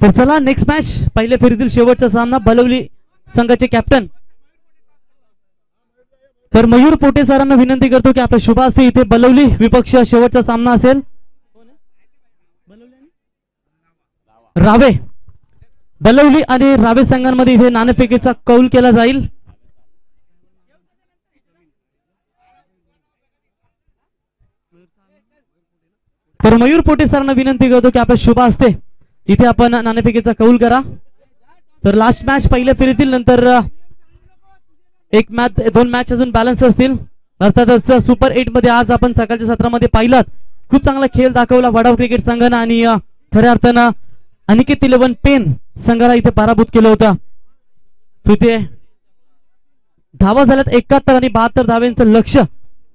तर चला नेक्स्ट मॅच, पहिल्या फेरीतील शेवटचा सामना बलवली संघाचे कॅप्टन तर मयूर पोटे सरांना विनंती करतो की आपल्या शुभास्ते इथे बलवली विपक्ष शेवटचा सामना असेल। रावे बलवली आणि रावे संघांमध्ये इथे नाणेफेकीचा कौल केला जाईल। तर मयूर पोटे सरांना विनंती करतो की आपल्या शुभास्ते इथे आपण नाणेफेकीचा कौल करा। तर लास्ट मॅच पहिल्या फेरीतील, नंतर एक मॅच, दोन मॅच अजून बॅलन्स असतील। अर्थातच सुपर 8 मध्ये आज आपण सकाळच्या सत्रामध्ये पाहिलात खूप चांगला खेळ दाखवला वडाव क्रिकेट संघानं आणि खऱ्या अर्थानं अनिकेत 11 पेन संघाला इथे पराभूत केलं होतं। तिथे धावा झाल्यात 71 आणि 72 धाव्यांचं लक्ष्य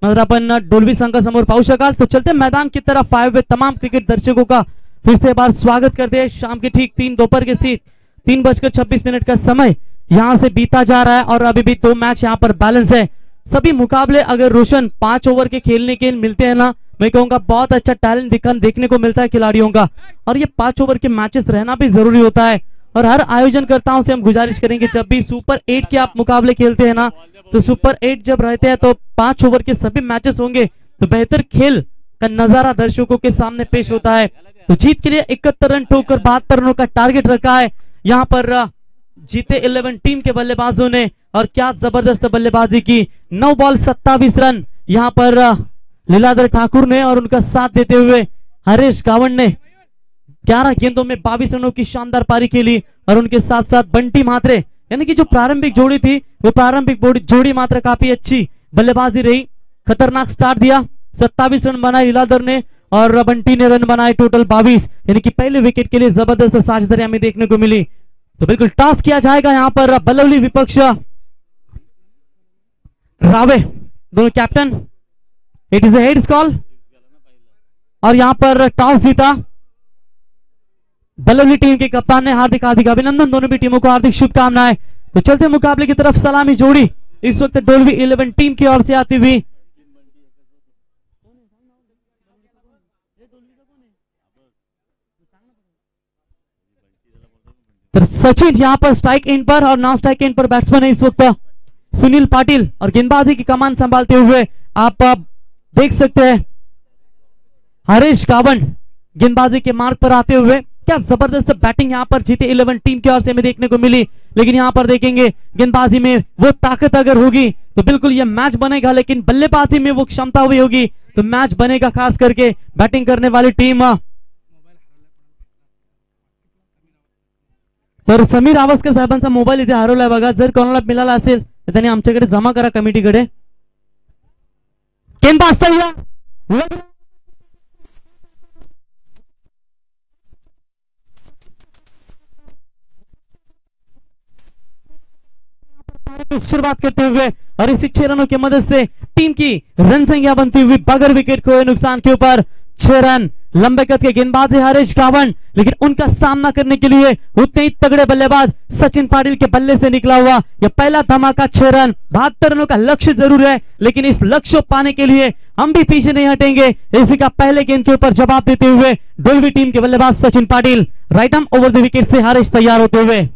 मात्र अपन डोलवी संघासमोर पाहू शकाल। तो चलते मैदान की तरफ 5 वे तमाम क्रिकेट दर्शकों का फिर से बार स्वागत करते हैं। शाम के ठीक 3 दोपहर के 3:26 का समय यहां से बीता जा रहा है और अभी भी 2 मैच यहां पर बैलेंस है। सभी मुकाबले अगर रोशन 5 ओवर के खेलने के मिलते हैं ना, मैं कहूंगा बहुत अच्छा टैलेंट देखने को मिलता है खिलाड़ियों का, और ये 5 ओवर के मैचेस रहना भी जरूरी होता है। और हर आयोजनकर्ताओं से हम गुजारिश करेंगे जब भी सुपर 8 के आप मुकाबले खेलते हैं ना, तो सुपर 8 जब रहते हैं तो 5 ओवर के सभी मैचेस होंगे तो बेहतर खेल का नजारा दर्शकों के सामने पेश होता है। तो जीत के लिए 71 रन ठोकर 72 रनों का टारगेट रखा है यहाँ पर जीते 11 टीम के बल्लेबाजों ने, और क्या जबरदस्त बल्लेबाजी की। 9 बॉल 27 रन यहाँ पर लीलाधर ठाकुर ने, और उनका साथ देते हुए हरीश गावड़ ने 11 गेंदों में 22 रनों की शानदार पारी खेली, और उनके साथ साथ बंटी म्हात्रे, यानी कि जो प्रारंभिक जोड़ी थी वो प्रारंभिक जोड़ी मात्र काफी अच्छी बल्लेबाजी रही। खतरनाक स्टार्ट दिया, 27 रन बनाए लीलाधर ने और बंटी ने रन बनाए टोटल 22, यानी कि पहले विकेट के लिए जबरदस्त साझेदारी हमें देखने को मिली। तो बिल्कुल टॉस किया जाएगा यहाँ पर बलवली विपक्ष रावे, दोनों captain. It is a heads call, और यहाँ पर टॉस जीता बलवली टीम के कप्तान ने। हार्दिक हार्दिक अभिनंदन, दोनों भी टीमों को हार्दिक शुभकामनाएं। तो चलते मुकाबले की तरफ सलामी जोड़ी इस वक्त डोलवी 11 टीम की ओर से आती हुई तो सचिन यहाँ पर स्ट्राइक एंड पर, और नॉन स्ट्राइक एंड पर बैट्समैन है इस वक्त सुनील पाटिल, और गेंदबाजी की कमान संभालते हुए आप देख सकते हैं हरीश गावड़ गेंदबाजी के मार्ग पर आते हुए। क्या जबरदस्त बैटिंग यहाँ पर जीते 11 टीम की ओर से हमें देखने को मिली, लेकिन यहाँ पर देखेंगे गेंदबाजी में वो ताकत अगर होगी तो बिल्कुल ये मैच बनेगा, लेकिन बल्लेबाजी में वो क्षमता हुई होगी तो मैच बनेगा, खास करके बैटिंग करने वाली टीम। तर समीर आवस्कर साहेबांचा मोबाईल इथे हरवलाय बघा, जर कोणाला मिळाला असेल तर त्यांनी आमच्याकडे जमा करा कमिटीकडे। गेंदबाज तैयार, शुरुआत करते हुए और इस 6 रनों की मदद से टीम की रन संख्या बनती हुई बगैर विकेट खोए नुकसान के ऊपर 6 रन। लंबे कद के गेंदबाज है हरीश गावन, लेकिन उनका सामना करने के लिए उतने ही तगड़े बल्लेबाज सचिन पाटिल के बल्ले से निकला हुआ यह पहला धमाका 6 रन। 72 रनों का लक्ष्य जरूर है, लेकिन इस लक्ष्य को पाने के लिए हम भी पीछे नहीं हटेंगे। इसी का पहले गेंद के ऊपर जवाब देते हुए डोलवी टीम के बल्लेबाज Sachin Patil right arm over the wicket से हरीश तैयार होते हुए।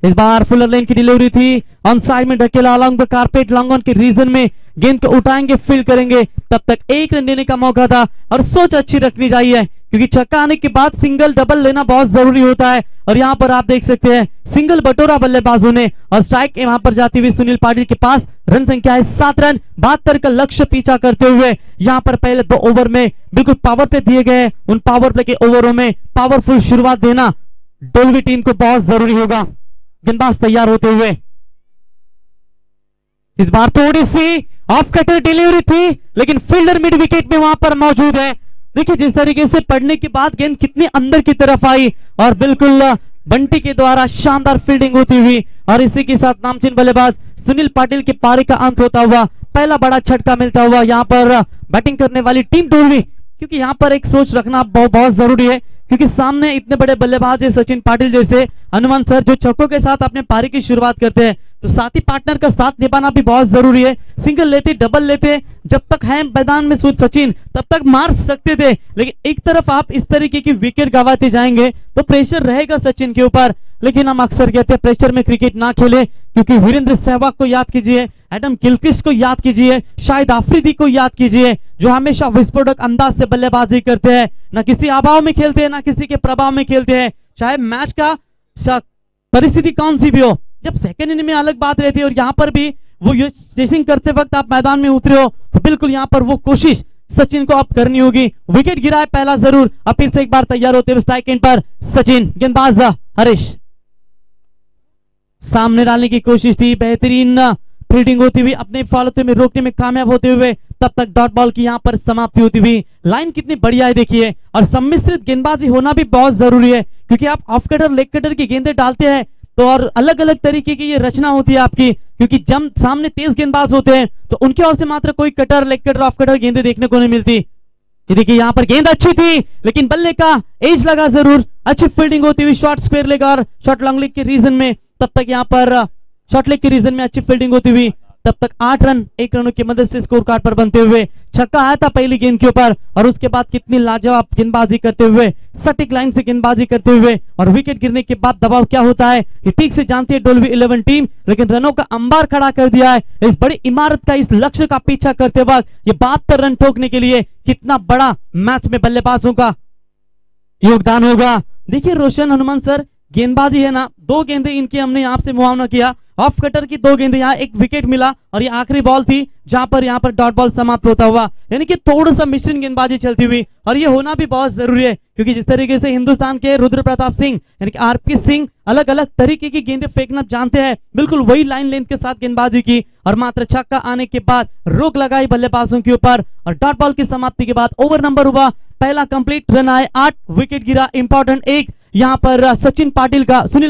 इस बार फुलर लेन की डिलीवरी थी, ऑन साइड में ढकेला along the carpet, long on के रीजन में गेंद को उठाएंगे, फील करेंगे, तब तक एक रन लेने का मौका था और सोच अच्छी रखनी चाहिए क्योंकि छक्का आने के बाद सिंगल डबल लेना बहुत जरूरी होता है। और यहाँ पर आप देख सकते हैं सिंगल बटोरा बल्लेबाजों ने और स्ट्राइक वहां पर जाती हुई सुनील पाटिल के पास। रन संख्या है 7 रन। 72 का लक्ष्य पीछा करते हुए यहाँ पर पहले 2 ओवर में बिल्कुल पावर प्ले दिए गए, उन पावर प्ले के ओवरों में पावरफुल शुरुआत देना डोलवी टीम को बहुत जरूरी होगा। गेंदबाज तैयार होते हुए इस बार थोड़ी सी ऑफ कटर डिलीवरी थी, लेकिन फील्डर मिड विकेट में वहां पर मौजूद है। देखिए जिस तरीके से पड़ने के बाद गेंद कितनी अंदर की तरफ आई और बिल्कुल बंटी के द्वारा शानदार फील्डिंग होती हुई और इसी के साथ नामचीन बल्लेबाज सुनील पाटिल की पारी का अंत होता हुआ पहला बड़ा झटका मिलता हुआ यहाँ पर बैटिंग करने वाली टीम डोलवी, क्योंकि यहाँ पर एक सोच रखना बहुत जरूरी है क्योंकि सामने इतने बड़े बल्लेबाज है सचिन पाटिल जैसे, हनुमान सर जो छक्कों के साथ अपने पारी की शुरुआत करते हैं, तो साथी पार्टनर का साथ निभाना भी बहुत जरूरी है। सिंगल लेते डबल लेते जब तक है मैदान में सचिन तब तक मार सकते थे, लेकिन एक तरफ आप इस तरीके की विकेट गंवाते जाएंगे तो प्रेशर रहेगा सचिन के ऊपर। लेकिन हम अक्सर कहते हैं प्रेशर में क्रिकेट ना खेले, क्योंकि वीरेंद्र सहवाग को याद कीजिए, एडम गिलक्रिस्ट को याद कीजिए, शाहिद आफरीदी को याद कीजिए, जो हमेशा विस्फोटक अंदाज से बल्लेबाजी करते हैं, ना किसी अभाव में खेलते हैं ना किसी के प्रभाव में खेलते हैं, चाहे मैच का परिस्थिति कौन सी भी हो। जब सेकंड इनिंग में अलग बात रहती है और यहाँ पर भी वो चेसिंग करते वक्त आप मैदान में उतरे हो तो बिल्कुल यहाँ पर वो कोशिश सचिन को अब करनी होगी। विकेट गिरा है पहला जरूर, अब फिर से एक बार तैयार होते हुए स्ट्राइक एंड पर सचिन। गेंदबाज हरीश सामने डालने की कोशिश थी, बेहतरीन फील्डिंग होती हुई अपने फॉलोते में रोकने में कामयाब होते हुए तब तक डॉट बॉल की यहाँ पर समाप्ति होती हुई। लाइन कितनी बढ़िया है देखिए, और सम्मिश्रित गेंदबाजी होना भी बहुत जरूरी है क्योंकि आप ऑफ कटर लेग कटर की गेंदें डालते हैं तो और अलग अलग तरीके की ये रचना होती है आपकी, क्योंकि जब सामने तेज गेंदबाज होते हैं तो उनके ओर से मात्र कोई cutter leg cutter off cutter गेंदें देखने को नहीं मिलती। ये देखिए यहाँ पर गेंद अच्छी थी लेकिन बल्ले का एज लगा जरूर, अच्छी फील्डिंग होती हुई शॉर्ट स्क्वायर लेग और शॉर्ट लॉन्ग लेग के रीजन में, तब तक यहाँ पर शॉर्ट लेग के रीजन में अच्छी फील्डिंग होती हुई तब तक 8 रन 1 रनों की मदद से स्कोर कार्ड पर बनते हुए छक्का आया था पहली गेंद के ऊपर और उसके बाद कितनी लाजवाब गेंदबाजी करते हुए, सटीक लाइन से गेंदबाजी करते हुए और विकेट गिरने के बाद दबाव क्या होता है ये ठीक से जानती है डोलवी 11 टीम, लेकिन रनों का अंबार खड़ा कर दिया है। इस बड़ी इमारत का इस लक्ष्य का पीछा करते वक्त ये 72 रन ठोकने के लिए कितना बड़ा मैच में बल्लेबाजों का योगदान होगा। देखिए रोशन हनुमान सर, गेंदबाजी है ना, 2 गेंदें इनकी हमने यहाँ से मुआवना किया, ऑफ कटर की 2 गेंदें, यहाँ 1 विकेट मिला और ये आखिरी बॉल थी जहां पर यहाँ पर डॉट बॉल समाप्त होता हुआ, यानी कि थोड़ा सा मिश्रण गेंदबाजी चलती हुई और ये होना भी बहुत जरूरी है क्योंकि जिस तरीके से हिंदुस्तान के रुद्र प्रताप सिंह यानी कि आरपी सिंह अलग अलग तरीके की गेंदें फेंकना जानते हैं, बिल्कुल वही लाइन लेंथ के साथ गेंदबाजी की और मात्र छक्का आने के बाद रोक लगाई बल्लेबाजों के ऊपर और डॉट बॉल की समाप्ति के बाद ओवर नंबर हुआ पहला कंप्लीट, रन आए 8, विकेट गिरा इंपॉर्टेंट 1 यहाँ पर सुनील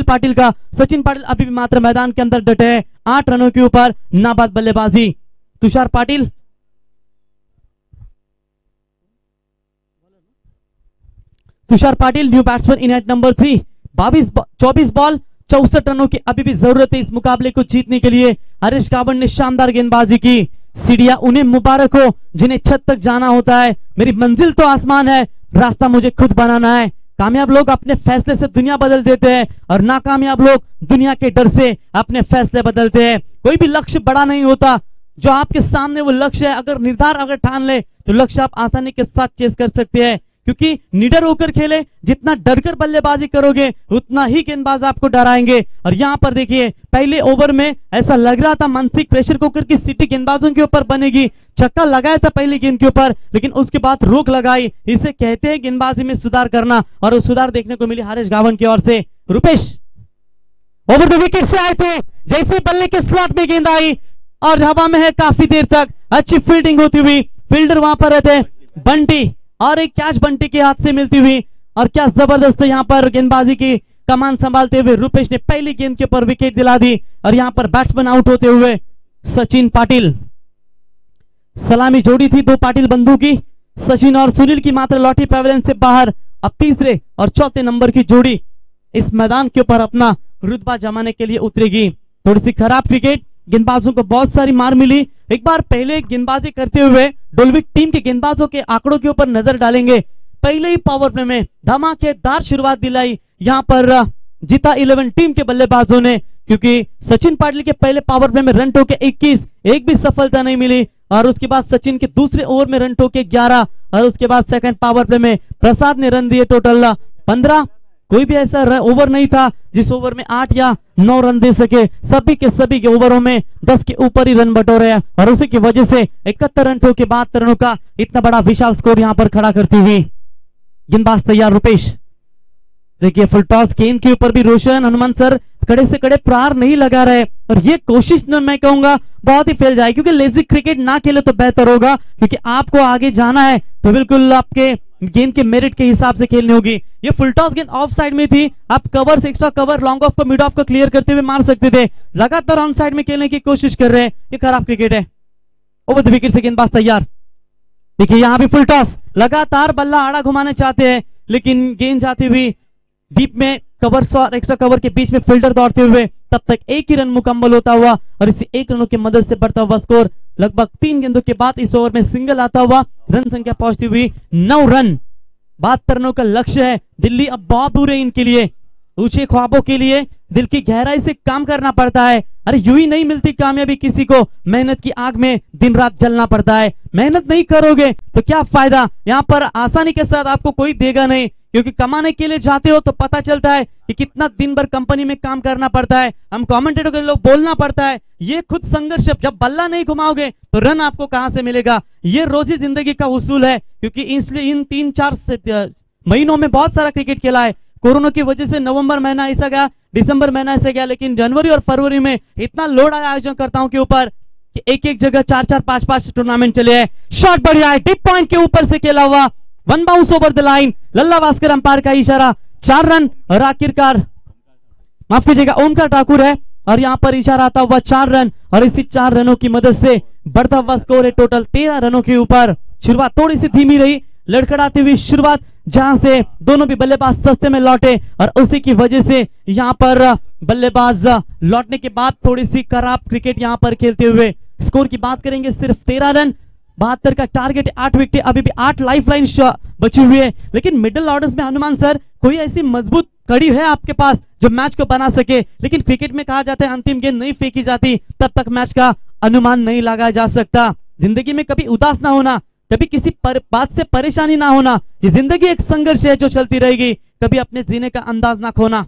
पाटिल का। सचिन पाटिल अभी भी मात्र मैदान के अंदर डटे हैं 8 रनों के ऊपर, नाबाद बल्लेबाजी। Tushar Patil new batsman in at number 3, 24 ball 64 रनों की अभी भी जरूरत है इस मुकाबले को जीतने के लिए। हरीश गावन ने शानदार गेंदबाजी की, सीढ़ियां उन्हें मुबारक हो जिन्हें छत तक जाना होता है, मेरी मंजिल तो आसमान है, रास्ता मुझे खुद बनाना है। कामयाब लोग अपने फैसले से दुनिया बदल देते हैं और नाकामयाब लोग दुनिया के डर से अपने फैसले बदलते हैं। कोई भी लक्ष्य बड़ा नहीं होता, जो आपके सामने वो लक्ष्य है अगर निर्धार अगर ठान ले तो लक्ष्य आप आसानी के साथ चेस कर सकते हैं, क्योंकि निडर होकर खेले, जितना डरकर बल्लेबाजी करोगे उतना ही गेंदबाज आपको डराएंगे। और यहाँ पर देखिए पहले ओवर में ऐसा लग रहा था मानसिक प्रेशर कुकर की सीटी गेंदबाजों के ऊपर बनेगी, छक्का लगाया था पहली गेंद के ऊपर लेकिन उसके बाद रोक लगाई, इसे कहते हैं गेंदबाजी में सुधार करना और वो सुधार देखने को मिली हरीश गावन की ओर से। रुपेश ओवर द विकेट से आए थे, जैसे बल्ले के स्लॉट में गेंद आई और हवा में है काफी देर तक, अच्छी फील्डिंग होती हुई, फील्डर वहां पर रहते बंटी और एक कैच बंटी के हाथ से मिलती हुई और क्या जबरदस्त यहाँ पर गेंदबाजी की कमान संभालते हुए रुपेश ने पहली गेंद के ऊपर विकेट दिला दी और यहाँ पर बैट्समैन आउट होते हुए सचिन पाटिल। सलामी जोड़ी थी दो पाटिल बंधु की, सचिन और सुनील की मात्र लौटी पैवेलियन से बाहर। अब तीसरे और चौथे नंबर की जोड़ी इस मैदान के ऊपर अपना रुतबा जमाने के लिए उतरेगी। थोड़ी सी खराब क्रिकेट, गेंदबाजों को बहुत सारी मार मिली। एक बार पहले गेंदबाजी करते हुए डोलविक टीम के गेंदबाजों के आंकड़ों के ऊपर नजर डालेंगे। पहले ही पावर प्ले में धमाकेदार शुरुआत दिलाई यहाँ पर जीता 11 टीम के बल्लेबाजों ने, क्योंकि सचिन पाटिल के पहले पावर प्ले में रन टोके 21, एक भी सफलता नहीं मिली। और उसके बाद सचिन के दूसरे ओवर में रन टोके 11 और उसके बाद सेकंड पावर प्ले में प्रसाद ने रन दिए टोटल 15। कोई भी ऐसा ओवर नहीं था जिस ओवर में 8 या 9 रन दे सके। सभी के ओवरों में 10 के ऊपर ही रन बटोरे हैं और उसी की वजह से 71 रन ठोके 72 रनों का इतना बड़ा विशाल स्कोर यहां पर खड़ा करती हुई। गेंदबाज तैयार रुपेश, देखिए फुल टॉस गेंद के ऊपर भी रोशन हनुमान सर कड़े से कड़े प्रहार नहीं लगा रहे और ये कोशिश न मैं कहूंगा बहुत ही फेल जाए, क्योंकि लेजी क्रिकेट ना खेले तो बेहतर होगा, क्योंकि आपको आगे जाना है तो बिल्कुल आपके गेंद के मेरिट के हिसाब से खेलनी होगी। ये फुल टॉस गेंद ऑफ साइड में थी, आप कवर से एक्स्ट्रा कवर लॉन्ग ऑफ को मिड ऑफ को क्लियर करते हुए मार सकते थे, लगातार ऑन साइड में खेलने की कोशिश कर रहे हैं, ये खराब क्रिकेट है। ओवर द विकेट से गेंदबाज तैयार, देखिए यहां भी फुल टॉस, लगातार बल्ला आड़ा घुमाने चाहते हैं लेकिन गेंद जाती हुई डीप में कवर और एक्स्ट्रा कवर के बीच में फील्डर दौड़ते हुए, तब तक एक ही रन मुकम्मल होता हुआ और इसी एक रनों की मदद से बढ़ता हुआ स्कोर लगभग 3 गेंदों के बाद इस ओवर में सिंगल आता हुआ रन संख्या पहुंचती हुई 9 रन। 72 रनों का लक्ष्य है, दिल्ली अब बहुत दूर है इनके लिए। ऊंचे ख्वाबों के लिए दिल की गहराई से काम करना पड़ता है। अरे यूं ही नहीं मिलती कामयाबी किसी को, मेहनत की आग में दिन रात जलना पड़ता है। मेहनत नहीं करोगे तो क्या फायदा, यहाँ पर आसानी के साथ आपको कोई देगा नहीं, क्योंकि कमाने के लिए जाते हो तो पता चलता है कि कितना दिन भर कंपनी में काम करना पड़ता है, हम कमेंटेटर के लोग बोलना पड़ता है। ये खुद संघर्ष, जब बल्ला नहीं घुमाओगे तो रन आपको कहां से मिलेगा, ये रोजी जिंदगी का उसूल है। क्योंकि इसलिए इन 3-4 महीनों में बहुत सारा क्रिकेट खेला है। कोरोना की वजह से नवंबर महीना ऐसा गया, दिसंबर महीना ऐसा गया, लेकिन जनवरी और फरवरी में इतना लोड आया आयोजनकर्ताओं के ऊपर कि एक जगह 4-4 5-5 टूर्नामेंट चले हैं। शॉट बढ़िया है, डिप पॉइंट के ऊपर से खेला हुआ, one bounce over the line, Lalla Bhaskar umpire का इशारा, 4 रन और आखिरकार माफ कीजिएगा ओमकार ठाकुर है और यहां पर इशारा आता हुआ 4 रन और इसी 4 रनों की मदद से बढ़ता हुआ स्कोर है टोटल 13 रनों के ऊपर। शुरुआत थोड़ी सी धीमी रही, लड़खड़ाती हुई शुरुआत, जहां से दोनों भी बल्लेबाज सस्ते में लौटे और उसी की वजह से यहां पर बल्लेबाज लौटने के बाद थोड़ी सी खराब क्रिकेट यहां पर खेलते हुए स्कोर की बात करेंगे, सिर्फ 13 रन, 72 का टारगेट, 8 विकेट, अभी भी 8 लाइफ लाइन बची हुई है। लेकिन मिडिल ऑर्डर्स में हनुमान सर कोई ऐसी मजबूत कड़ी है आपके पास जो मैच को बना सके, लेकिन क्रिकेट में कहा जाता है अंतिम गेंद नहीं फेंकी जाती तब तक मैच का अनुमान नहीं लगाया जा सकता। जिंदगी में कभी उदास ना होना, कभी किसी बात से परेशानी ना होना, ये जिंदगी एक संघर्ष है जो चलती रहेगी, कभी अपने जीने का अंदाज ना खोना।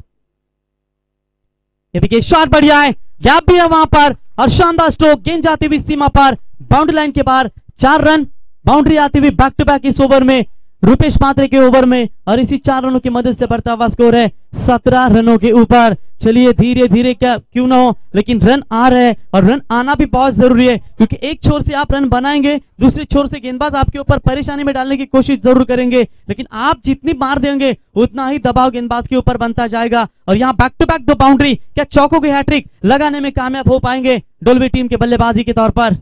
ये देखिए शॉट बढ़िया है, गैप भी है वहां पर और शानदार स्ट्रोक, गेंद जाती हुई सीमा पर बाउंड्री लाइन के बाहर, 4 रन, बाउंड्री आती हुई बैक टू बैक इस ओवर में, रुपेश पात्रे के ओवर में और इसी 4 रनों की मदद से बढ़ता हुआ स्कोर है 17 रनों के ऊपर। चलिए धीरे धीरे क्या क्यों ना हो, लेकिन रन आ रहे हैं और रन आना भी बहुत जरूरी है, क्योंकि एक छोर से आप रन बनाएंगे, दूसरी छोर से गेंदबाज आपके ऊपर परेशानी में डालने की कोशिश जरूर करेंगे, लेकिन आप जितनी मार देंगे उतना ही दबाव गेंदबाज के ऊपर बनता जाएगा। और यहाँ बैक टू बैक 2 बाउंड्री, क्या चौकों की हैट्रिक लगाने में कामयाब हो पाएंगे डोलवी टीम के बल्लेबाजी के तौर पर।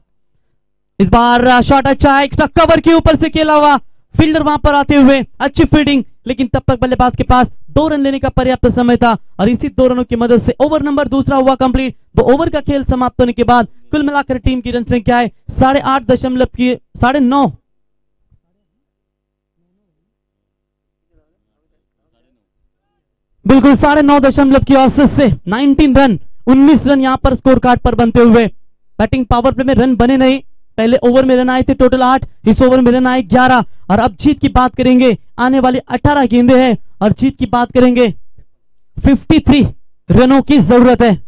इस बार शॉट अच्छा है, एक्स्ट्रा कवर के ऊपर से खेला हुआ, फील्डर वहां पर आते हुए अच्छी फील्डिंग, लेकिन तब तक बल्लेबाज के पास 2 रन लेने का पर्याप्त समय था और इसी 2 रनों की मदद से ओवर नंबर दूसरा हुआ कंप्लीट। 2 ओवर का खेल समाप्त होने के बाद कुल मिलाकर टीम की रन संख्या है 8.5 बिल्कुल 9.5 की औसत से 19 रन, 19 रन यहां पर स्कोर कार्ड पर बनते हुए। बैटिंग पावर प्ले में रन बने नहीं, पहले ओवर में रन आए थे टोटल 8, इस ओवर में रन आए 11 और अब जीत की बात करेंगे, आने वाली 18 गेंदें हैं और जीत की बात करेंगे 53 रनों की जरूरत है।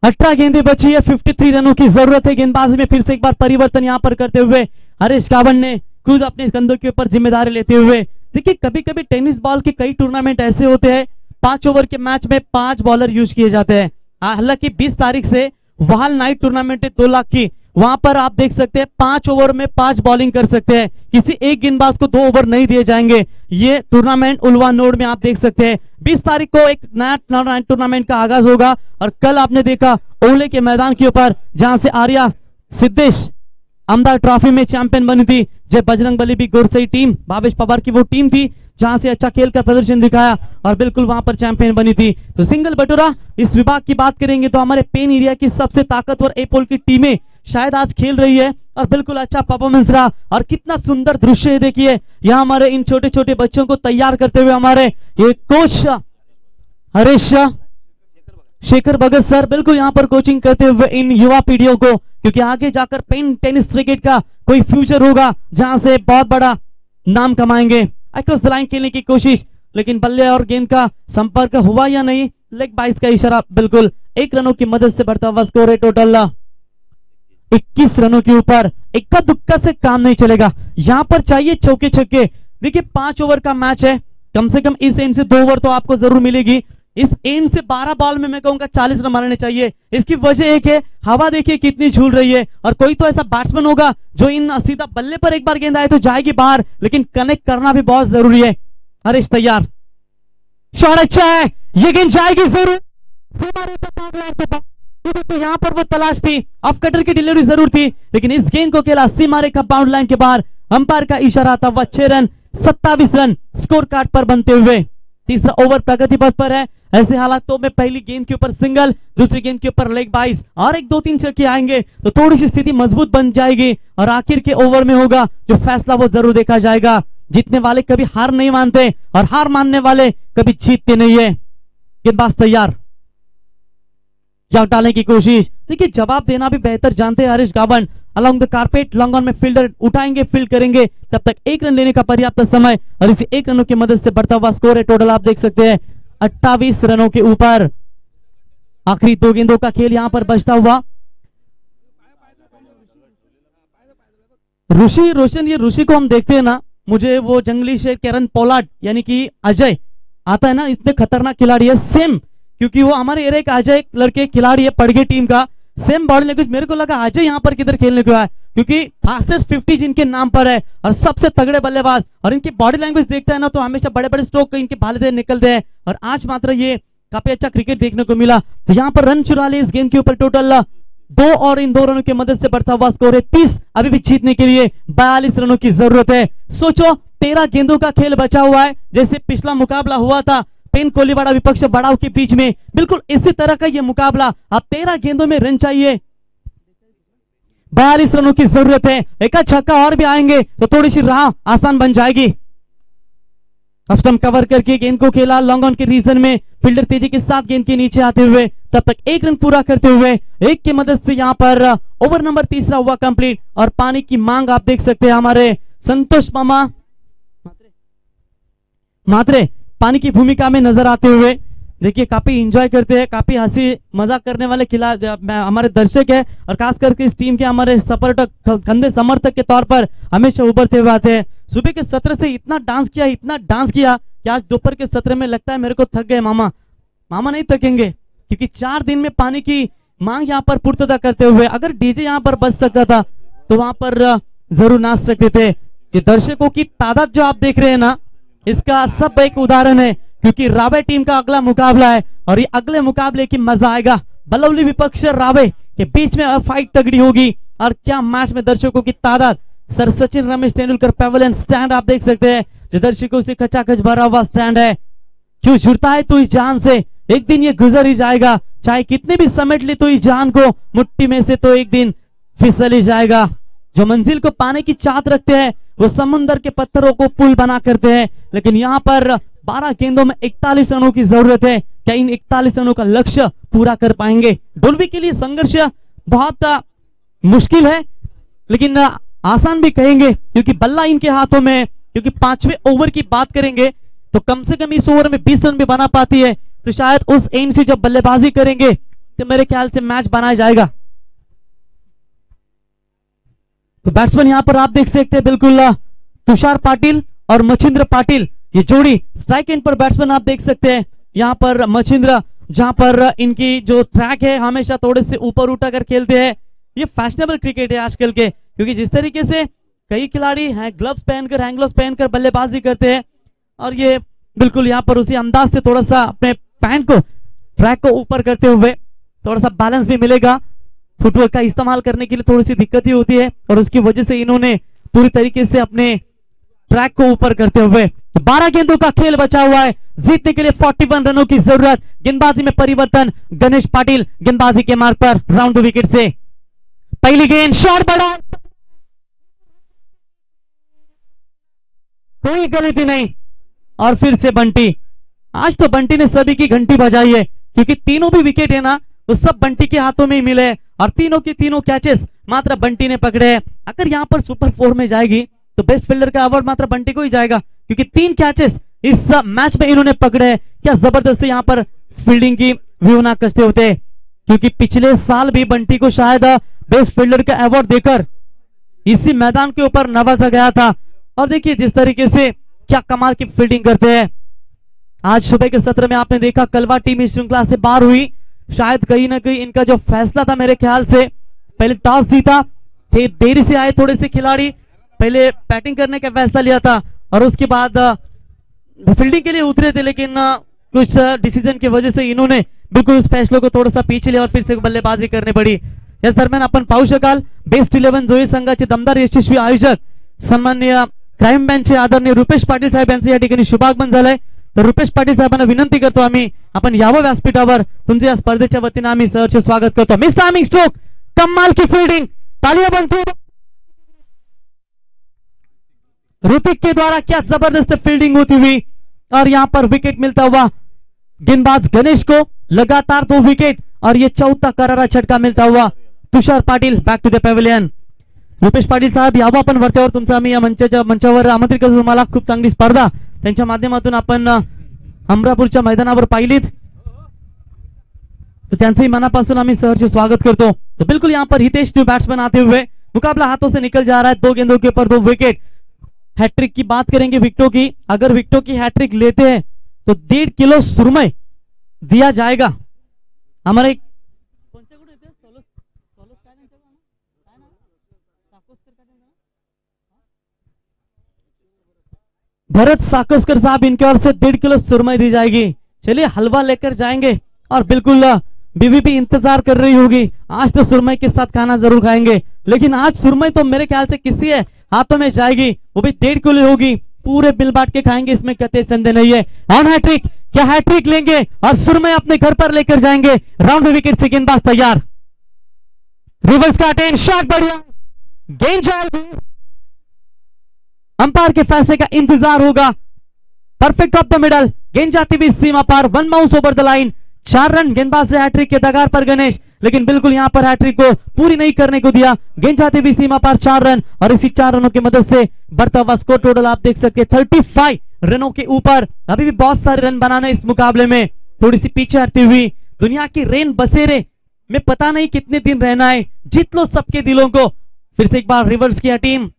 अठारह गेंदें बची है, 53 रनों की जरूरत है। गेंदबाजी में फिर से एक बार परिवर्तन यहां पर करते हुए हरीश कावन ने खुद अपने कंधों के ऊपर जिम्मेदारी लेते हुए, देखिए कभी कभी टेनिस बॉल के कई टूर्नामेंट ऐसे होते हैं 5 ओवर के मैच में 5 बॉलर यूज किए जाते हैं। हालांकि 20 तारीख से वहाल नाइट टूर्नामेंट है 2 लाख की, वहां पर आप देख सकते हैं 5 ओवर में 5 बॉलिंग कर सकते हैं, किसी एक गेंदबाज को 2 ओवर नहीं दिए जाएंगे। ये टूर्नामेंट उलवा नोड में आप देख सकते हैं 20 तारीख को एक नया टूर्नामेंट का आगाज होगा। और कल आपने देखा ओले के मैदान के ऊपर जहां से आर्या सिद्धेश अमदार ट्रॉफी में चैंपियन बनी थी, जय बजरंग बली भी गुरसई टीम भावेश पवार की वो टीम थी जहां से अच्छा खेल का प्रदर्शन दिखाया और बिल्कुल वहां पर चैंपियन बनी थी। तो सिंगल बटोरा इस विभाग की बात करेंगे तो हमारे पेन एरिया की सबसे ताकतवर ए पोल की टीमें शायद आज खेल रही है और बिल्कुल अच्छा परफॉर्मेंस रहा। और कितना सुंदर दृश्य है, देखिए यहाँ हमारे इन छोटे छोटे बच्चों को तैयार करते हुए हमारे ये कोच हरीश शेखर भगत सर बिल्कुल यहाँ पर कोचिंग करते हुए इन युवा पीढ़ियों को, क्योंकि आगे जाकर पेन टेनिस क्रिकेट का कोई फ्यूचर होगा जहां से बहुत बड़ा नाम कमाएंगे। अक्रॉस द लाइन खेलने की कोशिश, लेकिन बल्ले और गेंद का संपर्क हुआ या नहीं, लेग बाइस का इशारा बिल्कुल 1 रनों की मदद से बढ़ता हुआ स्कोर है टोटल 21 रनों के ऊपर। इक्का दुक्का से काम नहीं चलेगा, यहां पर चाहिए चौके छक्के। देखिए 5 ओवर का मैच है, कम से कम इस एंड से 2 ओवर तो आपको जरूर मिलेगी। इस एंड से 12 बॉल में मैं कहूंगा 40 रन मारने चाहिए। इसकी वजह एक है, हवा देखिए कितनी झूल रही है और कोई तो ऐसा बैट्समैन होगा जो इन सीधा बल्ले पर एक बार गेंद आए तो जाएगी बाहर, लेकिन कनेक्ट करना भी बहुत जरूरी है। हरीश तैयार, शॉट अच्छा है, ये गेंद जाएगी जरूर। तो यहाँ पर वो तलाश थी, ऑफ कटर की डिलीवरी जरूर थी, लेकिन इस गेंद को खेला सीमा रेखा बाउंड लाइन के बाहर। अंपायर का इशारा था, वह 6 रन 27 रन स्कोर कार्ड पर बनते हुए तीसरा ओवर प्रगति पथ पर है। ऐसे हालातों में पहली गेंद के ऊपर सिंगल, दूसरी गेंद के ऊपर लेग बाइस और 1-2-3 छक्के आएंगे तो थोड़ी सी स्थिति मजबूत बन जाएगी और आखिर के ओवर में होगा जो फैसला वो जरूर देखा जाएगा। जीतने वाले कभी हार नहीं मानते और हार मानने वाले कभी जीतते नहीं है। गेंदबाज तैयार, क्या डालने की कोशिश, देखिए जवाब देना भी बेहतर जानते हैं हरीश गावन। Along the carpet long on में फील्डर उठाएंगे, फील्ड करेंगे, तब तक 1 रन लेने का पर्याप्त समय और इसी 1 रनों की मदद से बढ़ता हुआ स्कोर है टोटल आप देख सकते हैं 28 रनों के ऊपर। आखिरी 2 गेंदों का खेल यहां पर बचता हुआ। ऋषि रोशन, ये ऋषि को हम देखते हैं ना, मुझे वो जंगली शेर कैरन पोलार्ड यानी कि अजय आता है ना, इतने खतरनाक खिलाड़ी है सेम, क्योंकि वो हमारे एरिया का अजय लड़के खिलाड़ी है पड़गे टीम का, सेम बॉडी लैंग्वेज। मेरे को लगा अजय यहाँ पर किधर खेलने को आया, क्योंकि फास्टेस्ट 50 जिनके नाम पर है और सबसे तगड़े बल्लेबाज, और इनकी बॉडी लैंग्वेज देखता है ना तो हमेशा बड़े बड़े स्ट्रोक इनके भाले निकलते हैं और आज मात्र ये काफी अच्छा क्रिकेट देखने को मिला। तो यहाँ पर रन चुरा ले इस गेंद के ऊपर टोटल 2 और इन 2 रनों की मदद से बढ़ता हुआ स्कोर है 30। अभी भी जीतने के लिए 42 रनों की जरूरत है। सोचो 13 गेंदों का खेल बचा हुआ है, जैसे पिछला मुकाबला हुआ था पेन कोलीवाड़ा विपक्ष बड़ाव के बीच में, बिल्कुल इसी तरह का ये मुकाबला। अब 13 गेंदों में रन चाहिए, 42 रनों की जरूरत है। एक छक्का और भी आएंगे तो थोड़ी सी राह आसान बन जाएगी। स्टंप कवर करके गेंद को खेला लॉन्ग ऑन के रीजन में, फील्डर तेजी के साथ गेंद के नीचे आते हुए तब तक 1 रन पूरा करते हुए 1 की मदद से यहां पर ओवर नंबर 3 हुआ कंप्लीट। और पानी की मांग आप देख सकते हैं हमारे संतोष मामा मात्रे पानी की भूमिका में नजर आते हुए। देखिए काफी एंजॉय करते हैं, काफी हंसी मजाक करने वाले खिलाड़ी हमारे दर्शक है और खास करके इस टीम के हमारे सपोर्टर कंधे समर्थक के तौर पर हमेशा उभरते हुए आते हैं। सुबह के सत्र से इतना डांस किया कि आज दोपहर के सत्र में लगता है मेरे को थक गए। मामा नहीं थकेंगे, क्योंकि 4 दिन में पानी की मांग यहाँ पर पूर्तता करते हुए अगर डीजे यहाँ पर बच सकता था तो वहां पर जरूर नाच सकते थे। कि दर्शकों की तादाद जो आप देख रहे हैं ना, इसका सब एक उदाहरण है, क्योंकि रावे टीम का अगला मुकाबला है और ये अगले मुकाबले की मजा आएगा। बलौली विपक्ष रावे के बीच में फाइट तगड़ी होगी और क्या मैच में दर्शकों की तादाद। Sir Sachin Ramesh Tendulkar pavilion stand आप देख सकते हैं, जो दर्शकों से खचाखच भरा हुआ स्टैंड है। क्यों जुड़ता है तो इस जान से, एक दिन ये गुजर ही जाएगा, चाहे कितने भी समेट ले तो इस जान को मुट्ठी में से तो एक दिन फिसल ही जाएगा। जो मंजिल को पाने की चाहत रखते हैं वो समुद्र के पत्थरों को पुल बना करते हैं, लेकिन यहाँ पर 12 गेंदों में 41 रनों की जरूरत है। क्या इन 41 रनों का लक्ष्य पूरा कर पाएंगे? डोलवी के लिए संघर्ष बहुत मुश्किल है, लेकिन आसान भी कहेंगे, क्योंकि बल्ला इनके हाथों में है। क्योंकि 5वें ओवर की बात करेंगे तो कम से कम इस ओवर में 20 रन भी बना पाती है, तो शायद उस एंड से जब बल्लेबाजी करेंगे तो मेरे ख्याल से मैच बनाया जाएगा। तो बैट्समैन यहां पर आप देख सकते हैं बिल्कुल तुषार पाटिल और मच्छिंद्र पाटिल, ये जोड़ी स्ट्राइक एंड पर बैट्समैन आप देख सकते हैं। यहां पर मच्छिंद्र, जहां पर इनकी जो ट्रैक है हमेशा थोड़े से ऊपर उठाकर खेलते हैं, ये फैशनेबल क्रिकेट है आजकल के, क्योंकि जिस तरीके से कई खिलाड़ी हैं ग्लव्स पहनकर हैंड ग्लव्स पहनकर बल्लेबाजी करते हैं, और ये बिल्कुल यहाँ पर उसी अंदाज से थोड़ा सा अपने पैंट को ट्रैक को ऊपर करते हुए थोड़ा सा बैलेंस भी मिलेगा। फुटवर्क का इस्तेमाल करने के लिए थोड़ी सी दिक्कत ही होती है, और उसकी वजह से इन्होंने पूरी तरीके से अपने ट्रैक को ऊपर करते हुए 12 गेंदों का खेल बचा हुआ है। जीतने के लिए 41 रनों की जरूरत। गेंदबाजी में परिवर्तन, गणेश पाटिल गेंदबाजी के मार्ग पर राउंड द विकेट से। पहली गेंद शॉट बड़ा, कोई गलती नहीं, और फिर से बंटी। आज तो बंटी ने सभी की घंटी बजाई है, क्योंकि तीनों भी विकेट है ना, तो सब बंटी के हाथों में ही मिले, और तीनों के तीनों कैचेस मात्र बंटी ने पकड़े हैं। अगर यहां पर सुपर 4 में जाएगी तो बेस्ट फील्डर का अवार्ड मात्र बंटी को ही जाएगा, क्योंकि 3 कैचेस इस मैच में इन्होंने पकड़े हैं। क्या जबरदस्ती यहां पर फील्डिंग की व्यू ना कसते होते, क्योंकि पिछले साल भी बंटी को शायद बेस्ट फील्डर का अवार्ड देकर इसी मैदान के ऊपर नवाजा गया था। और देखिए जिस तरीके से क्या कमाल की फील्डिंग करते हैं। आज सुबह के सत्र में आपने देखा कलवा टीम इस श्रृंखला से बाहर हुई, शायद कहीं ना कहीं इनका जो फैसला था, मेरे ख्याल से पहले टॉस जीता थे, देरी से आए थोड़े से खिलाड़ी, पहले बैटिंग करने का फैसला लिया था और उसके बाद फील्डिंग के लिए उतरे थे, लेकिन कुछ डिसीजन की वजह से इन्होंने बिल्कुल उस फैसलों को थोड़ा सा पीछे लिया और फिर से बल्लेबाजी करनी पड़ी। याच दरम्यान आपण पाहू शकाल बेस्ट 11 जोई संघाचे दमदार यशस्वी आयोजक सन्माननीय क्राईम बेंचचे आदरणीय रुपेश पाटील साहेब यांचे या ठिकाणी शुभागमन झालंय। तर रुपेश पाटील साहेबांना विनंती करतो आम्ही आपण यावं व्यासपीठावर, तुमच्या या स्पर्धेच्या वतीने आम्ही सहर्ष स्वागत करतो। मिस टाइमिंग स्ट्रोक, कमाल की फील्डिंग, तालियां बनती है ऋतिक के द्वारा, क्या जबरदस्त फील्डिंग होती हुई, और यहां पर विकेट मिलता हुआ गेंदबाज गणेश को लगातार 2 विकेट, और ये चौथा करारा छटका मिलता हुआ Tushar Patil back to the pavilion. Rupesh Patil साहेब यावं आपण वरत्यावर, तुमचं आम्ही या मंचावर आमंत्रित करतो तुम्हाला। खूप चांगली स्पर्धा त्यांच्या माध्यमातून आपण अमरापूरच्या मैदानावर पाहिलीत, तो त्यांचंही मनापासून आम्ही सहर्ष स्वागत करतो। तो बिल्कुल यहाँ पर हितेश न्यू बैट्समैन आते हुए मुकाबला हाथों से निकल जा रहा है। 2 गेंदों के ऊपर 2 विकेट। हैट्रिक की बात करेंगे विकेटों की, अगर विकेटों की हैट्रिक लेते हैं तो 1.5 किलो सुरमई दिया जाएगा। हमारे भरत साकोस्कर साहब, इनके ओर से 1.5 किलो सुरमई दी जाएगी। चलिए हलवा लेकर जाएंगे, और बिल्कुल बीवी भी इंतजार कर रही होगी। आज तो सुरमई के साथ खाना जरूर खाएंगे, लेकिन आज सुरमई तो मेरे ख्याल से किसी है हाथों में जाएगी, वो भी 1.5 किलो होगी। पूरे बिल बांट के खाएंगे, इसमें कतई संदेह नहीं है। ऑन हैट्रिक, क्या हैट्रिक लेंगे और सुरमई अपने घर पर लेकर जाएंगे। राउंड विकेट से गेंदबाज तैयार, रिवर्स का अटेंड शॉट, बढ़िया गेंद जाएगी। अंपायर के फैसले का इंतजार होगा। परफेक्ट ऑफ द मिडल, गेंद जाती हुई सीमा पार, 1 bounce over the line. 4 run गेंदबाज से हैट्रिक के दगार पर गणेश, लेकिन बिल्कुल यहां पर हैट्रिक को पूरी नहीं करने को दिया। गेंद जाती हुई सीमा पार 4 रन, और इसी 4 रनों की मदद से बढ़ता हुआ स्कोर टोटल आप देख सकते हैं 35 रनों के ऊपर। अभी भी बहुत सारे रन बनाने इस मुकाबले में, थोड़ी सी पीछे हटती हुई दुनिया की रेन बसेरे में पता नहीं कितने दिन रहना है, जीत लो सबके दिलों को। फिर से एक बार रिवर्स किया टीम,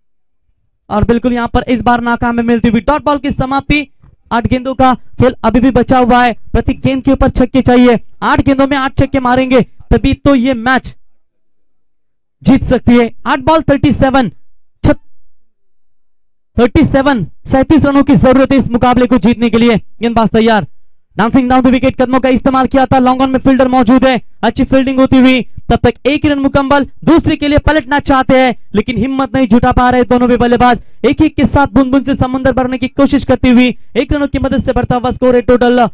और बिल्कुल यहां पर इस बार नाकाम मिलती हुई। डॉट बॉल की समाप्ति। 8 गेंदों का खेल अभी भी बचा हुआ है, प्रति गेंद के ऊपर छक्के चाहिए। 8 गेंदों में 8 छक्के मारेंगे तभी तो ये मैच जीत सकती है। 8 बॉल 37 रनों की जरूरत है इस मुकाबले को जीतने के लिए। गेंदबाज तैयार, डांसिंग डाउन द विकेट, कदमों का इस्तेमाल किया था। लॉन्ग ऑन में फील्डर मौजूद है, अच्छी फील्डिंग होती हुई। तब तक 1 रन मुकम्मल, दूसरे के लिए पलटना चाहते हैं लेकिन हिम्मत नहीं जुटा पा रहे दोनों भी बल्लेबाज। एक के साथ बूंद बूंद से समुद्र भरने की कोशिश करती हुई 1 रनों की मदद से बढ़ता हुआ स्कोर है टोटल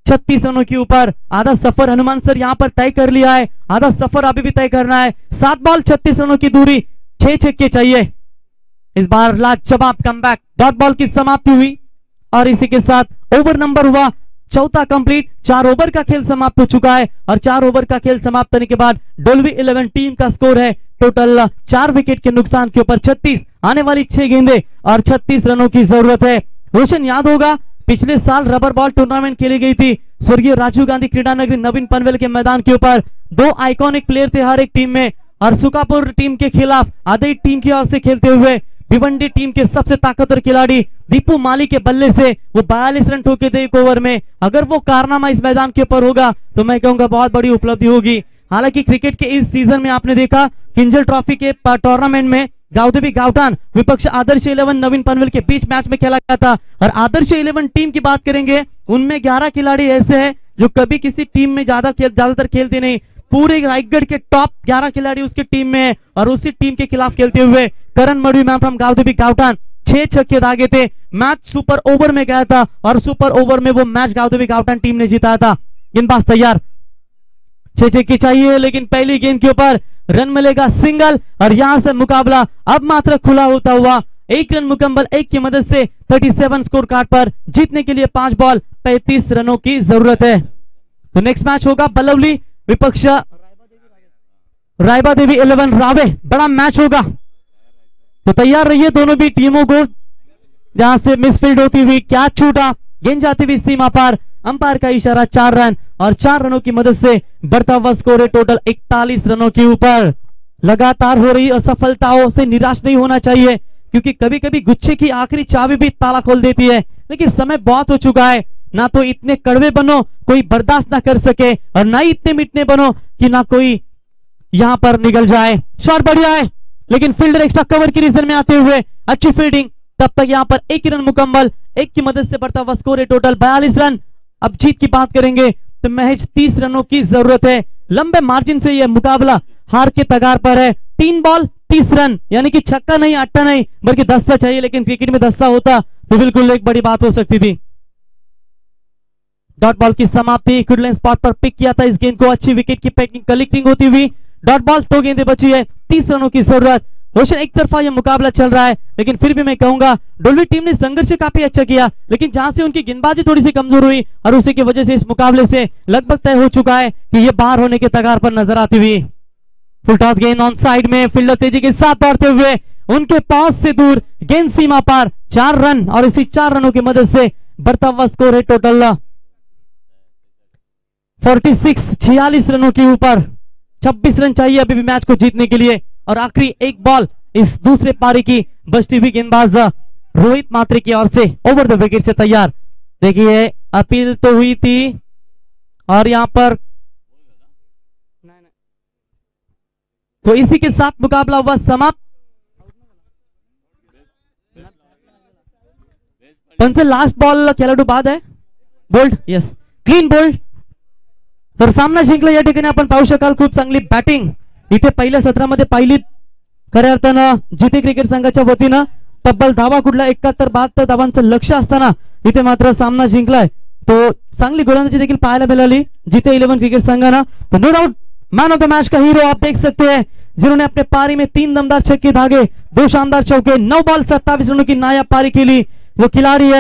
36 रनों के ऊपर। आधा सफर हनुमान सर यहां पर तय कर लिया है, आधा सफर अभी भी तय करना है। 7 बॉल 36 रनों की दूरी, 6 छक्के चाहिए। इस बार लाजवाब कमबैक। डॉट बॉल की समाप्ति हुई, और इसी के साथ ओवर नंबर हुआ चौथा कंप्लीट। 4 ओवर का खेल समाप्त हो चुका है, और 4 ओवर का खेल समाप्त होने के बाद डोल्वी 11 टीम का स्कोर है टोटल 4 विकेट के नुकसान के ऊपर 36। आने वाली 6 गेंदें और 36 रनों की जरूरत है। रोशन याद होगा पिछले साल रबर बॉल टूर्नामेंट खेली गई थी स्वर्गीय राजीव गांधी क्रीडा नगरी नवीन पनवेल के मैदान के ऊपर। 2 आइकॉनिक प्लेयर थे हर एक टीम में, और सुकापुर टीम के खिलाफ आधे टीम की ओर से खेलते हुए भिवंडी टीम के सबसे ताकतवर खिलाड़ी दीपू माली के बल्ले से वो 42 रन ठोके थे 1 ओवर में। अगर वो कारनामा इस मैदान के ऊपर होगा तो मैं कहूंगा बहुत बड़ी उपलब्धि होगी। हालांकि क्रिकेट के इस सीजन में आपने देखा किंजल ट्रॉफी के टूर्नामेंट में गावदेवी गावठाण विपक्ष आदर्श 11 नवीन पनवेल के बीच मैच में खेला गया था। और आदर्श 11 टीम की बात करेंगे, उनमें 11 खिलाड़ी ऐसे हैं जो कभी किसी टीम में ज्यादातर खेलते नहीं। पूरे रायगढ़ के टॉप 11 खिलाड़ी उसकी टीम में है और उसी टीम के खिलाफ खेलते हुए करण मडवी मैन फ्रॉम गावदेवी गावठाण 6 छक्के दागे थे। मैच सुपर ओवर में गया था और सुपर ओवर में वो मैच गावदेवी गावठाण टीम ने जीता था। गेंदबाज तैयार, 6 छक्के चाहिए, लेकिन पहली गेंद के ऊपर रन मिलेगा सिंगल और यहां से मुकाबला अब मात्र खुला होता हुआ। 1 रन मुकम्मल 1 की मदद से 37 स्कोर कार्ड पर जीतने के लिए 5 बॉल 35 रनों की जरूरत है। तो नेक्स्ट मैच होगा बलौली विपक्ष रायबा देवी 11 रावे। बड़ा मैच होगा, तो तैयार रहिए दोनों भी टीमों को। जहां से मिसफील्ड होती हुई कैच छूटा, गेंद जाती हुई सीमा पार, अंपायर का इशारा 4 रन और 4 रनों की मदद से बढ़ता हुआ स्कोर है टोटल 41 रनों के ऊपर। लगातार हो रही असफलताओं से निराश नहीं होना चाहिए, क्योंकि कभी कभी गुच्छे की आखिरी चाबी भी ताला खोल देती है। लेकिन समय बहुत हो चुका है, ना तो इतने कड़वे बनो कोई बर्दाश्त ना कर सके और ना ही इतने मीठने बनो कि ना कोई यहां पर निकल जाए। शॉट बढ़िया है, लेकिन फील्डर एक्स्ट्रा कवर की रीजन में आते हुए अच्छी फील्डिंग। तब तक यहां पर 1 रन मुकम्मल, 1 की मदद से बढ़ता हुआ स्कोर है टोटल 42 रन। अब जीत की बात करेंगे तो महज 30 रनों की जरूरत है। लंबे मार्जिन से यह मुकाबला हार के तगार पर है। 3 बॉल 30 रन, यानी कि छक्का नहीं, अट्टा नहीं, बल्कि दस्ता चाहिए। लेकिन क्रिकेट में दस्ता होता तो बिल्कुल एक बड़ी बात हो सकती थी। डॉट बॉल की समाप्ति, गुडलाइन स्पॉट पर पिक किया था इस गेंद को। अच्छी विकेट की कलेक्टिंग होती हुई डॉट बॉल, 2 गेंदें बची है, 30 रनों की जरूरत। रोशन एक तरफा यह मुकाबला चल रहा है, लेकिन फिर भी मैं कहूंगा डोलवी टीम ने संघर्ष काफी अच्छा किया, लेकिन जहां से उनकी गेंदबाजी थोड़ी सी कमजोर हुई और उसी की वजह से इस मुकाबले से लगभग तय हो चुका है कि यह बाहर होने के तगार पर नजर आती हुई। फुल टॉस गेंद ऑन साइड में, फील्डर तेजी के साथ दौड़ते हुए उनके पहुंच से दूर, गेंद सीमा पार, 4 रन और इसी 4 रनों की मदद से बढ़ता हुआ स्कोर है टोटल 46 रनों के ऊपर। 26 रन चाहिए अभी भी मैच को जीतने के लिए और आखिरी 1 बॉल इस दूसरे पारी की बचती हुई गेंदबाज रोहित मात्रे की ओर से ओवर द विकेट से तैयार। देखिए अपील तो हुई थी और यहां पर तो इसी के साथ मुकाबला हुआ समाप्त। पंच लास्ट बॉल खेळाडू बाद आहे, बोल्ड, यस, क्लीन बोल्ड। तर सामना जिंकला या ठिकाणी आपण पाहू शकाल। खूप चांगली बॅटिंग इथे पहिल्या सत्रामध्ये पाहिली खऱ्या अर्थानं जिथे क्रिकेट संघाच्या वतीनं तब्बल धावा कुठला 71-72 धावांचं लक्ष असताना इथे मात्र सामना जिंकलाय। तो चांगली गोलंदाजी देखील पाहायला मिळाली जिथे 11 क्रिकेट संघानं। तो no doubt man of the match का हीरो आप देख सकते हैं, जिन्होंने अपने पारी में 3 दमदार छक्के दागे, 2 शानदार चौके, 9 बॉल 27 रनों की नायाब पारी खेली। वो खिलाड़ी है